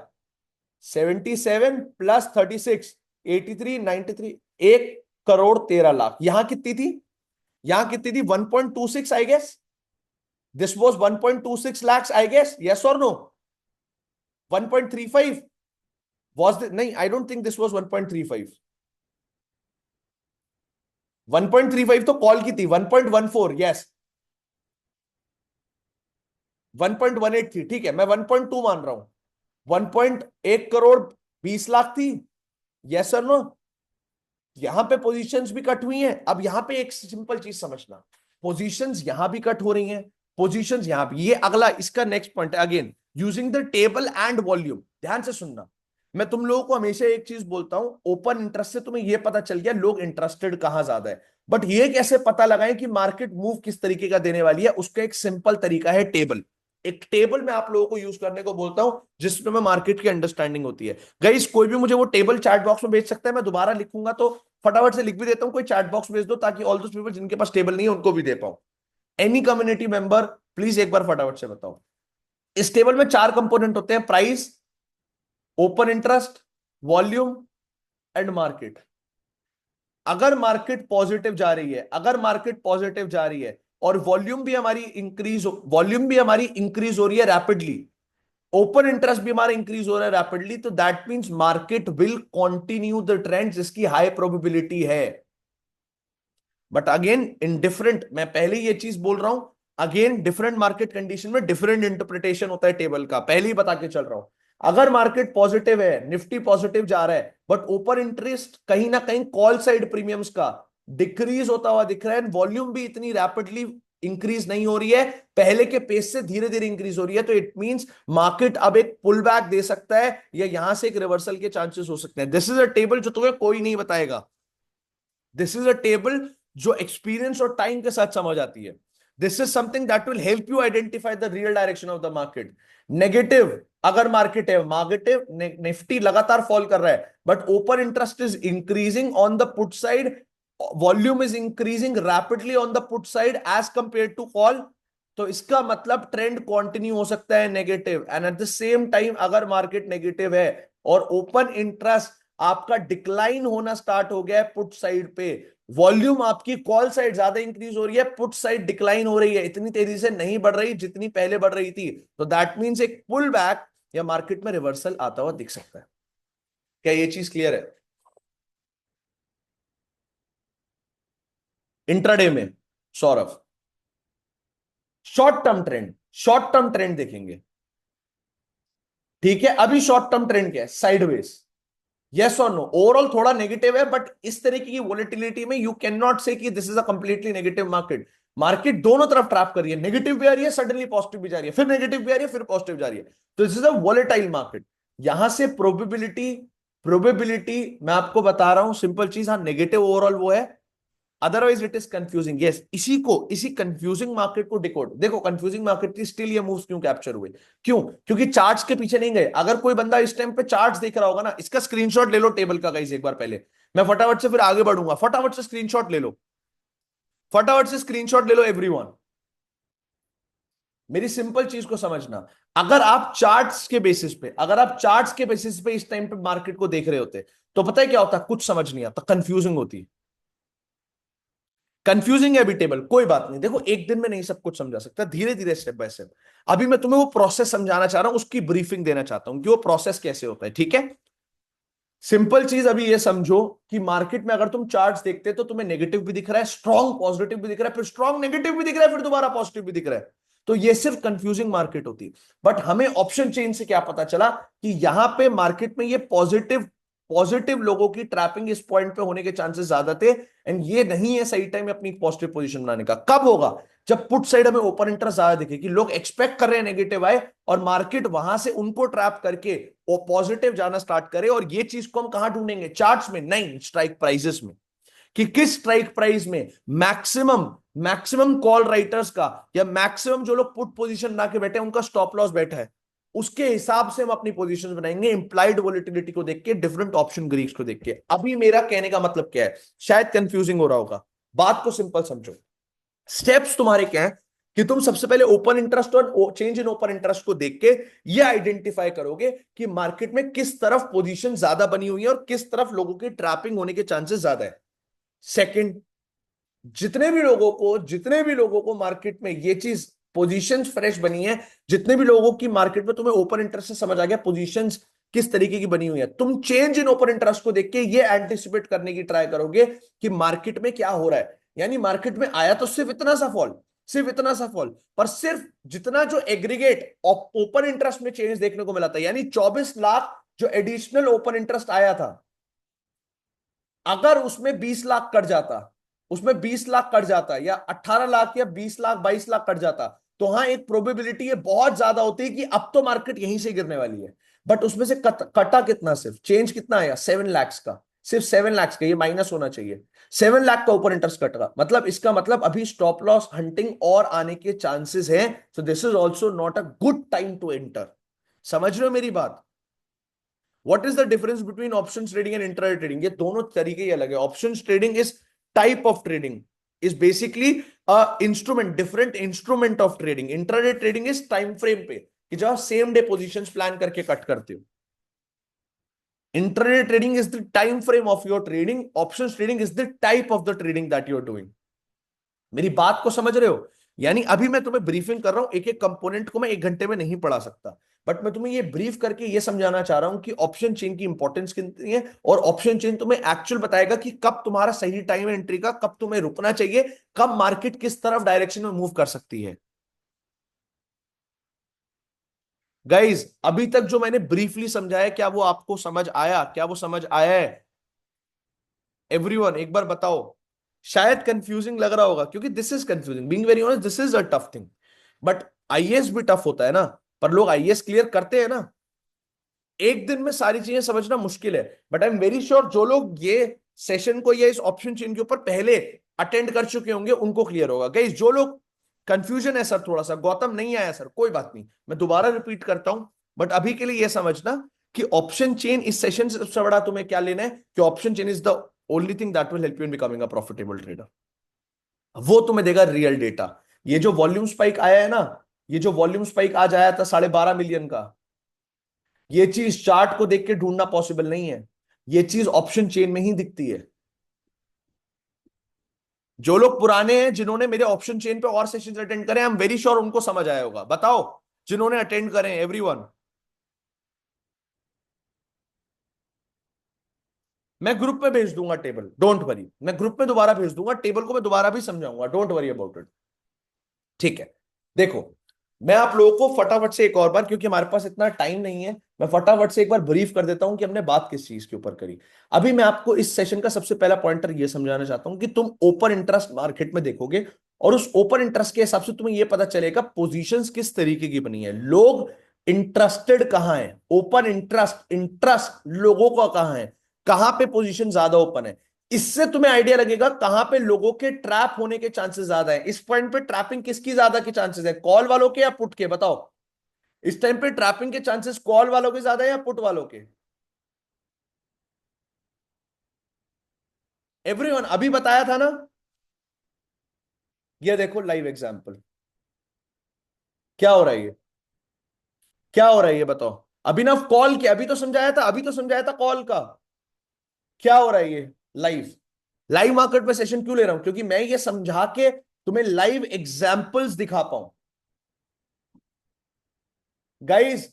77 प्लस 36, 83, 93, 1,13,00,000। यहां कितनी थी? यहां कितनी थी? 1.26 I guess. This was 1.26 lakhs I guess, yes और नो? 1.35 was नहीं, I don't think this was 1.35। 1.35 तो कॉल की थी। 1.14, यस। 1.18 थी, ठीक है, मैं 1.2 मान रहा हूं। 1.1 करोड़ 20 लाख थी, यस और नो? यहां पे पोजीशंस भी कट हुई हैं। अब यहां पे एक सिंपल चीज समझना, पोजीशंस यहां भी कट हो रही हैं, पोजीशंस यहां भी। ये अगला इसका नेक्स्ट पॉइंट है, again using the table and volume. ध्यान से सुनना, मैं तुम लोगों को हमेशा एक चीज बोलता हूं, ओपन इंटरेस्ट से तुम्हें यह पता चल गया लोग इंटरेस्टेड कहां ज्यादा है, बट ये कैसे पता लगाएं कि मार्केट मूव किस तरीके का देने वाली है? उसका एक सिंपल तरीका है टेबल। एक टेबल मैं आप लोगों को यूज करने को बोलता हूं जिसमें मार्केट की अंडरस्टैंडिंग होती है। गाइस कोई भी मुझे वो टेबल चैट बॉक्स में भेज सकता है, मैं दोबारा लिखूंगा तो फटाफट से लिख भी देता हूं। कोई चैट बॉक्स भेज दो ताकि ऑल दोस पीपल जिनके पास टेबल नहीं है उनको भी दे पाऊं। एनी कम्युनिटी मेंबर प्लीज एक बार फटाफट से बताओ। इस टेबल में 4 कंपोनेंट होते हैं, price, open interest, volume and market. अगर मार्केट पॉजिटिव जा रही है, अगर मार्केट पॉजिटिव जा रही है और वॉल्यूम भी हमारी इंक्रीज हो रही है रैपिडली, ओपन इंटरेस्ट भी हमारा इंक्रीज हो रहा है रैपिडली, तो that means market will continue the trend जिसकी हाई प्रोबेबिलिटी है। बट अगेन इन डिफरेंट, मैं पहले ये चीज बोल रहा हूं, अगेन डिफरेंट मार्केट कंडीशन में डिफरेंट इंटरप्रिटेशन होता है टेबल का, पहले ही बता के चल रहा हूं। अगर मार्केट पॉजिटिव है, निफ्टी पॉजिटिव जा रहा है, बट ओपन इंटरेस्ट कहीं ना कहीं कॉल साइड प्रीमियम्स का डिक्रीज होता हुआ दिख रहा है, वॉल्यूम भी इतनी रैपिडली इंक्रीज नहीं हो रही है, पहले के पेस से धीरे धीरे इंक्रीज हो रही है, तो इट मींस मार्केट अब एक पुल बैक दे सकता है या यहां से एक रिवर्सल के चांसेस हो सकते हैं। दिस इज अ टेबल जो तुम्हें कोई नहीं बताएगा। दिस इज अ टेबल जो एक्सपीरियंस और टाइम के साथ समझ आती है। This is something that will help you identify the real direction of the market. Negative अगर मार्केट है, मार्केटिव निफ्टी लगातार फॉल कर रहा है, but open interest is increasing on the put side, volume is increasing rapidly on the put side as compare to call, तो इसका मतलब ट्रेंड कंटिन्यू हो सकता है negative. And at the same time अगर मार्केट नेगेटिव है और open interest आपका डिक्लाइन होना स्टार्ट हो गया है पुट साइड पे, वॉल्यूम आपकी कॉल साइड ज्यादा इंक्रीज हो रही है, पुट साइड डिक्लाइन हो रही है, इतनी तेजी से नहीं बढ़ रही जितनी पहले बढ़ रही थी, तो दैट मींस एक पुल बैक या मार्केट में रिवर्सल आता हुआ दिख सकता है। क्या ये चीज क्लियर है? इंट्राडे में सौरभ, शॉर्ट टर्म ट्रेंड देखेंगे, ठीक है? अभी शॉर्ट टर्म ट्रेंड क्या है? साइडवेज, यस और नो? ओवरऑल थोड़ा नेगेटिव है, बट इस तरीके की वोलेटिलिटी में यू कैन नॉट से कि this is a completely negative market. Market दोनों तरफ ट्रैप कर रही है, नेगेटिव भी आ रही है, सडनली पॉजिटिव भी जा रही है, फिर नेगेटिव भी आ रही है, फिर पॉजिटिव जा रही है, तो this is a volatile market. यहां से प्रोबेबिलिटी, मैं आपको बता रहा हूं सिंपल चीज, हाँ नेगेटिव ओवरऑल वो है, otherwise it is confusing. Yes, इसी कंफ्यूजिंग मार्केट को डिकोड, देखो कंफ्यूजिंग मार्केट की स्टिल ये मूव्स क्यों कैप्चर हुए? क्यों? क्योंकि चार्ट्स के पीछे नहीं गए। अगर कोई बंदा इस टाइम पे चार्ट्स देख रहा होगा ना, इसका स्क्रीनशॉट ले लो टेबल का गाइस एक बार पहले, मैं फटाफट से फिर आगे बढ़ूंगा। फटाफट से स्क्रीनशॉट ले लो, फटाफट से स्क्रीनशॉट ले लो एवरीवन। मेरी सिंपल चीज को समझना, अगर आप चार्ट्स के बेसिस पे, इस टाइम पे मार्केट को देख रहे होते, तो पता है क्या होता? कुछ समझ नहीं आता, कंफ्यूजिंग होती। कंफ्यूजिंग है अभी टेबल, कोई बात नहीं, देखो एक दिन में नहीं सब कुछ समझा सकता, धीरे धीरे स्टेप बाय स्टेप। अभी मैं तुम्हें वो प्रोसेस समझाना चाह रहा हूं, उसकी ब्रीफिंग देना चाहता हूं कि वो प्रोसेस कैसे होता है, ठीक है? सिंपल चीज अभी ये समझो कि मार्केट में अगर तुम चार्ट्स देखते तो तुम्हें नेगेटिव भी दिख रहा है, स्ट्रॉन्ग पॉजिटिव भी दिख रहा है, फिर स्ट्रॉन्ग नेगेटिव भी दिख रहा है, फिर दोबारा पॉजिटिव भी दिख रहा है, तो ये सिर्फ कंफ्यूजिंग मार्केट होती। बट हमें ऑप्शन चेन से क्या पता चला कि यहां पे मार्केट में ये पॉजिटिव पॉजिटिव लोगों की ट्रैपिंग इस पॉइंट पे होने के चांसेस ज्यादा थे, एंड ये नहीं है सही टाइम अपनी पॉजिटिव पोजीशन बनाने का। कब होगा? जब पुट साइड हमें ओपन इंटरेस्ट ज्यादा दिखे कि लोग एक्सपेक्ट कर रहे हैं नेगेटिव आए, और मार्केट वहां से उनको ट्रैप करके वो पॉजिटिव जाना स्टार्ट करे। और ये चीज को हम कहां ढूंढेंगे? चार्ट्स में नहीं, स्ट्राइक प्राइसेस में। कि किस स्ट्राइक प्राइस में मैक्सिमम मैक्सिमम कॉल राइटर्स का, या मैक्सिमम जो लोग पुट पोजीशन बना के बैठे हैं उनका स्टॉप लॉस बैठा है, उसके हिसाब से हम अपनी पोजीशन बनाएंगे, इंप्लाइड वोलेटिलिटी को देख के, डिफरेंट ऑप्शन ग्रीक्स को देख के। अभी मेरा कहने का मतलब क्या है? शायद कंफ्यूजिंग हो रहा होगा, बात को सिंपल समझो। स्टेप्स तुम्हारे क्या है? कि तुम सबसे पहले ओपन इंटरेस्ट और चेंज इन ओपन इंटरेस्ट को देख के ये आइडेंटिफाई करोगे कि मार्केट में किस तरफ पोजीशन ज्यादा बनी हुई है और किस तरफ लोगों की ट्रैपिंग होने के चांसेस ज्यादा है। सेकंड, जितने भी लोगों को मार्केट में ये चीज पोजीशंस फ्रेश बनी है, जितने भी लोगों की मार्केट में तुम्हें ओपन इंटरेस्ट से समझ आ गया पोजीशंस किस तरीके की बनी हुई है, तुम चेंज इन ओपन इंटरेस्ट को देख के ये एंटिसिपेट करने की ट्राई करोगे कि मार्केट में क्या हो रहा है। यानी मार्केट में आया तो सिर्फ इतना सा फॉल, सिर्फ इतना सा फॉल, पर सिर्फ जितना जो एग्रीगेट ओपन इंटरेस्ट में चेंज देखने को मिला था, यानी 24 लाख जो एडिशनल ओपन इंटरेस्ट आया था, अगर उसमें 20 लाख कट जाता, उसमें 20 लाख कट जाता या 18 लाख या 20 लाख 22 लाख कट जाता, तो हाँ एक प्रोबेबिलिटी है बहुत ज्यादा होती है कि अब तो मार्केट यहीं से गिरने वाली है। बट उसमें से कटा कितना, सिर्फ चेंज कितना आया 7 लाख का, सिर्फ 7 लाख का, ये माइनस होना चाहिए। 7 लाख का ऊपर इंटरेस्ट कट रहा, मतलब इसका मतलब अभी स्टॉप लॉस हंटिंग और आने के चांसेस हैं। So this is also not a good time to enter. समझ रहे हो मेरी बात? What is the difference between options trading and intraday trading? ये दोनों तरीके ही अलग है। Options trading is type of trading, is basically instrument, different instrument of trading. Intraday trading is time frame पे, कि जब सेम डे पोजीशंस प्लान करके कट करते हो। Intraday trading is the time frame of your trading, options trading is the type of the trading that you are doing. मेरी बात को समझ रहे हो? यानी अभी मैं तुम्हें ब्रीफिंग कर रहा हूं, एक एक कंपोनेंट को मैं 1 घंटे में नहीं पढ़ा सकता, बट मैं तुम्हें ये ब्रीफ करके ये समझाना चाह रहा हूं कि ऑप्शन चेन की इंपॉर्टेंस कितनी है, और ऑप्शन चेन तुम्हें एक्चुअल बताएगा कि कब तुम्हारा सही टाइम है एंट्री का, कब तुम्हें रुकना चाहिए, कब मार्केट किस तरफ डायरेक्शन में मूव कर सकती है। गाइज अभी तक जो मैंने ब्रीफली समझाया, क्या वो आपको समझ आया? क्या वो समझ आया है? एवरीवन एक बार बताओ। शायद कंफ्यूजिंग लग रहा होगा, क्योंकि this is confusing, being very honest this is a tough thing. But IAS भी टफ होता है ना, पर लोग आईएएस क्लियर करते हैं ना। एक दिन में सारी चीजें समझना मुश्किल है, but I am very sure जो लोग ये सेशन को या इस ऑप्शन चेन के ऊपर पहले अटेंड कर चुके होंगे उनको क्लियर होगा। गाइस जो लोग कंफ्यूजन है सर, थोड़ा सा गौतम नहीं आया सर, कोई बात नहीं, मैं दोबारा रिपीट करता हूं, बट अभी के लिए यह समझना कि ऑप्शन चेन इस सेशन से सबसे बड़ा तुम्हें क्या लेना है, कि option chain is the only thing that will help you in becoming a profitable trader. वो तुम्हें देगा रियल डेटा। ये जो वॉल्यूम स्पाइक आया है ना, ये जो वॉल्यूम स्पाइक आज आया था 12.5 मिलियन का, ये चीज चार्ट को देख के ढूंढना पॉसिबल नहीं है, ये चीज ऑप्शन चेन में ही दिखती है। जो लोग पुराने हैं, जिन्होंने मेरे ऑप्शन चेन पे और सेशंस अटेंड करे, आई एम वेरी श्योर उनको समझ आया होगा। बताओ जिन्होंने अटेंड करे, एवरीवन। मैं ग्रुप में भेज दूंगा टेबल, डोंट वरी, मैं ग्रुप में दोबारा भेज दूंगा टेबल को, मैं दोबारा भी समझाऊंगा, डोंट वरी अबाउट इट। ठीक है, देखो मैं आप लोगों को फटाफट से एक और बार, क्योंकि हमारे पास इतना टाइम नहीं है, मैं फटाफट से एक बार ब्रीफ कर देता हूं कि हमने बात किस चीज के ऊपर करी। अभी मैं आपको इस सेशन का सबसे पहला पॉइंटर ये समझाना चाहता हूं कि तुम ओपन इंटरेस्ट मार्केट में देखोगे, और उस ओपन इंटरेस्ट के हिसाब से तुम्हें यह पता चलेगा पोजीशंस किस तरीके की बनी है, लोग इंटरेस्टेड कहां है, ओपन इंटरेस्ट, इंटरेस्ट लोगों का कहां है, कहां पे पोजीशन ज्यादा ओपन है। इससे तुम्हें आइडिया लगेगा कहां पे लोगों के ट्रैप होने के चांसेस ज्यादा है। इस पॉइंट पे ट्रैपिंग किसकी ज्यादा के चांसेस है, कॉल वालों के या पुट के? बताओ इस टाइम पे ट्रैपिंग के चांसेस कॉल वालों के ज्यादा है या पुट वालों के? एवरीवन अभी बताया था ना। ये देखो लाइव एग्जांपल, क्या हो रहा है ये, क्या हो रहा है ये बताओ। अभिनव कॉल के अभी तो समझाया था, अभी तो समझाया था कॉल का। क्या हो रहा है ये लाइव, लाइव मार्केट में सेशन क्यों ले रहा हूं? क्योंकि मैं ये समझा के तुम्हें लाइव एग्जांपल्स दिखा पाऊं। गाइस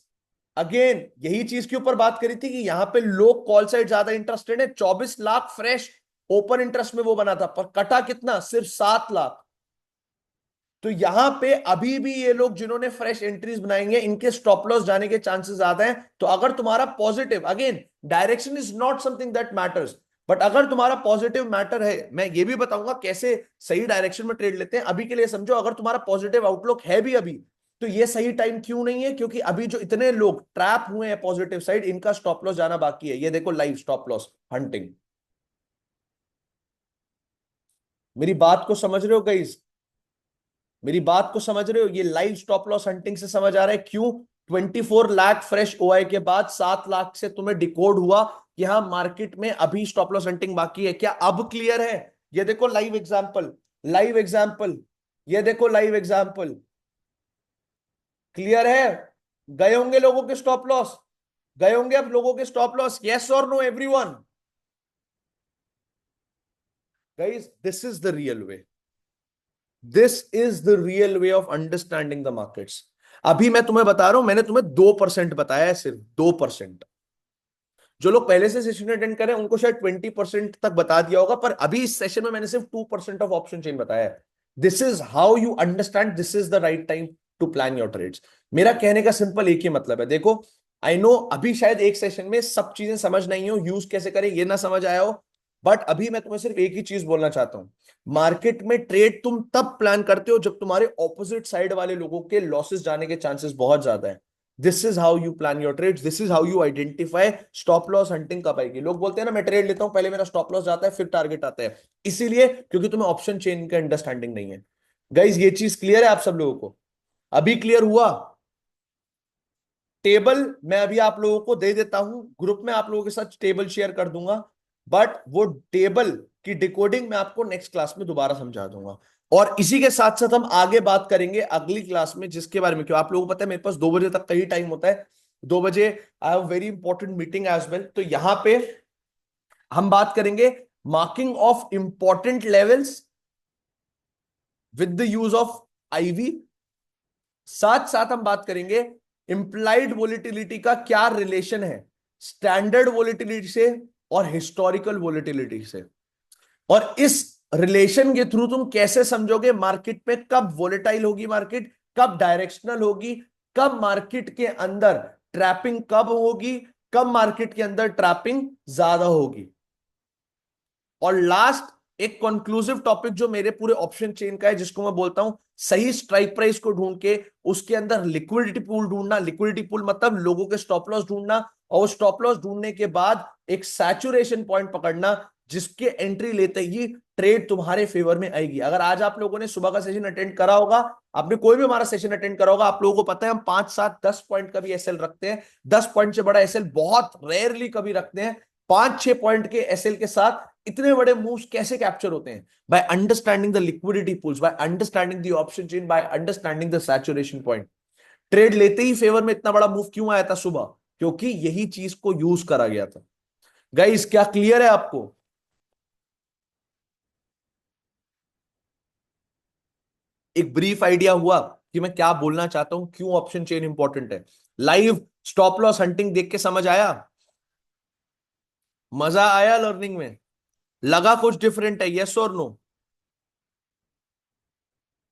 अगेन यही चीज के ऊपर बात करी थी कि यहां पे लोग कॉल साइड ज्यादा इंटरेस्टेड है। 24 लाख फ्रेश ओपन इंटरेस्ट में वो बना था, पर कटा कितना, सिर्फ 7 लाख। तो यहां पे अभी भी ये लोग जिन्होंने फ्रेश एंट्रीज बनाएंगे, इनके स्टॉप लॉस जाने के चांसेस ज्यादा हैं। तो अगर तुम्हारा positive, again direction is not something that matters, but अगर तुम्हारा पॉजिटिव मैटर है, मैं ये भी बताऊंगा कैसे सही डायरेक्शन में ट्रेड लेते हैं। अभी के लिए समझो, अगर तुम्हारा पॉजिटिव आउटलुक है भी अभी, तो ये सही टाइम क्यों नहीं है? क्योंकि अभी जो इतने लोग ट्रैप हुए हैं पॉजिटिव साइड, इनका स्टॉप लॉस जाना बाकी है। ये देखो लाइव स्टॉप लॉस हंटिंग। मेरी बात को समझ रहे हो गाइस? मेरी बात को समझ रहे हो? ये लाइव स्टॉप लॉस हंटिंग से समझ आ रहा है क्यों 24 लाख फ्रेश ओआई के बाद 7 लाख से तुम्हें डिकोड हुआ कि हाँ मार्केट में अभी स्टॉप लॉस हंटिंग बाकी है। क्या अब क्लियर है? ये देखो लाइव एग्जांपल, लाइव एग्जांपल। ये देखो लाइव एग्जांपल, क्लियर है? गए होंगे लोगों के स्टॉप लॉस, गए होंगे अब लोगों के स्टॉप लॉस, यस और no everyone? Guys this is the real way, this is the real way of understanding the markets. अभी मैं तुम्हें बता रहा हूं, मैंने तुम्हें 2% बताया है, सिर्फ 2%। जो लोग पहले से सेशन अटेंड करें उनको शायद 20% तक बता दिया होगा, पर अभी इस सेशन में मैंने सिर्फ 2% ऑफ ऑप्शन चेन बताया है। This is how you understand, this is the right time to plan your trades. मेरा कहने का सिंपल एक ही मतलब है, देखो आई नो अभी शायद एक सेशन में सब चीजें समझ नहीं हो, यूज कैसे करें ये ना समझ आया हो, बट अभी मैं तुम्हें सिर्फ एक ही चीज बोलना चाहता हूं। मार्केट में ट्रेड तुम तब प्लान करते हो जब तुम्हारे ऑपोजिट साइड वाले लोगों के लॉसेस जाने के चांसेस बहुत ज्यादा है। This is how you plan your trades, this is how you identify stop loss hunting कब आएगी। लोग बोलते हैं ना मैं ट्रेड लेता हूं, पहले मेरा स्टॉप लॉस जाता है फिर टारगेट आता है, इसीलिए क्योंकि तुम्हें ऑप्शन चेन का अंडरस्टैंडिंग नहीं है। गाइज ये चीज क्लियर है आप सब लोगों को? अभी क्लियर हुआ? टेबल मैं अभी आप लोगों को दे देता हूं, ग्रुप में आप लोगों के साथ टेबल शेयर कर दूंगा, बट वो टेबल की डिकोडिंग मैं आपको नेक्स्ट क्लास में दोबारा समझा दूंगा। और इसी के साथ साथ हम आगे बात करेंगे अगली क्लास में, जिसके बारे में, क्यों आप लोगों को पता है मेरे पास 2 बजे तक का ही टाइम होता है, 2 बजे I have very important meeting as well. तो यहां पे हम बात करेंगे marking of important levels with the use of IV. साथ साथ हम बात करेंगे इंप्लाइड वोलेटिलिटी का क्या रिलेशन है स्टैंडर्ड वोलेटिलिटी से और हिस्टोरिकल वोलेटिलिटी से, और इस रिलेशन के थ्रू तुम कैसे समझोगे मार्केट में कब वोलेटाइल होगी मार्केट, कब डायरेक्शनल होगी, कब मार्केट के अंदर ट्रैपिंग कब होगी, कब मार्केट के अंदर ट्रैपिंग ज्यादा होगी। और लास्ट एक कंक्लूसिव टॉपिक जो मेरे पूरे ऑप्शन चेन का है, जिसको मैं बोलता हूं सही स्ट्राइक प्राइस को ढूंढ के उसके अंदर लिक्विडिटी पूल ढूंढना, लिक्विडिटी पूल मतलब लोगों के स्टॉप लॉस ढूंढना, और स्टॉप लॉस ढूंढने के बाद एक सैचुरेशन पॉइंट पकड़ना जिसके एंट्री लेते ही ट्रेड तुम्हारे फेवर में आएगी। अगर आज आप लोगों ने सुबह का सेशन अटेंड करा होगा, आपने कोई भी हमारा सेशन अटेंड करा होगा, आप लोगों को पता है हम 5 7 10 पॉइंट का भी एसएल रखते हैं, 10 पॉइंट से बड़ा एसएल बहुत रेयरली कभी रखते हैं। 5 6 पॉइंट के एसएल के साथ इतने बड़े मूव्स कैसे कैप्चर होते हैं? By understanding the liquidity pools, by understanding the option chain, by understanding the saturation point. Trade लेते ही फेवर में इतना बड़ा मूव क्यों आया था सुबह? क्योंकि यही चीज को यूज करा गया था। गाइस क्या क्लियर है आपको? एक ब्रीफ आइडिया हुआ कि मैं क्या बोलना चाहता हूं, क्यों ऑप्शन चेन इंपॉर्टेंट है? लाइव स्टॉप लॉस हंटिंग देख के समझ आया? मजा आया लर्निंग में? लगा कुछ डिफरेंट है, यस और नो?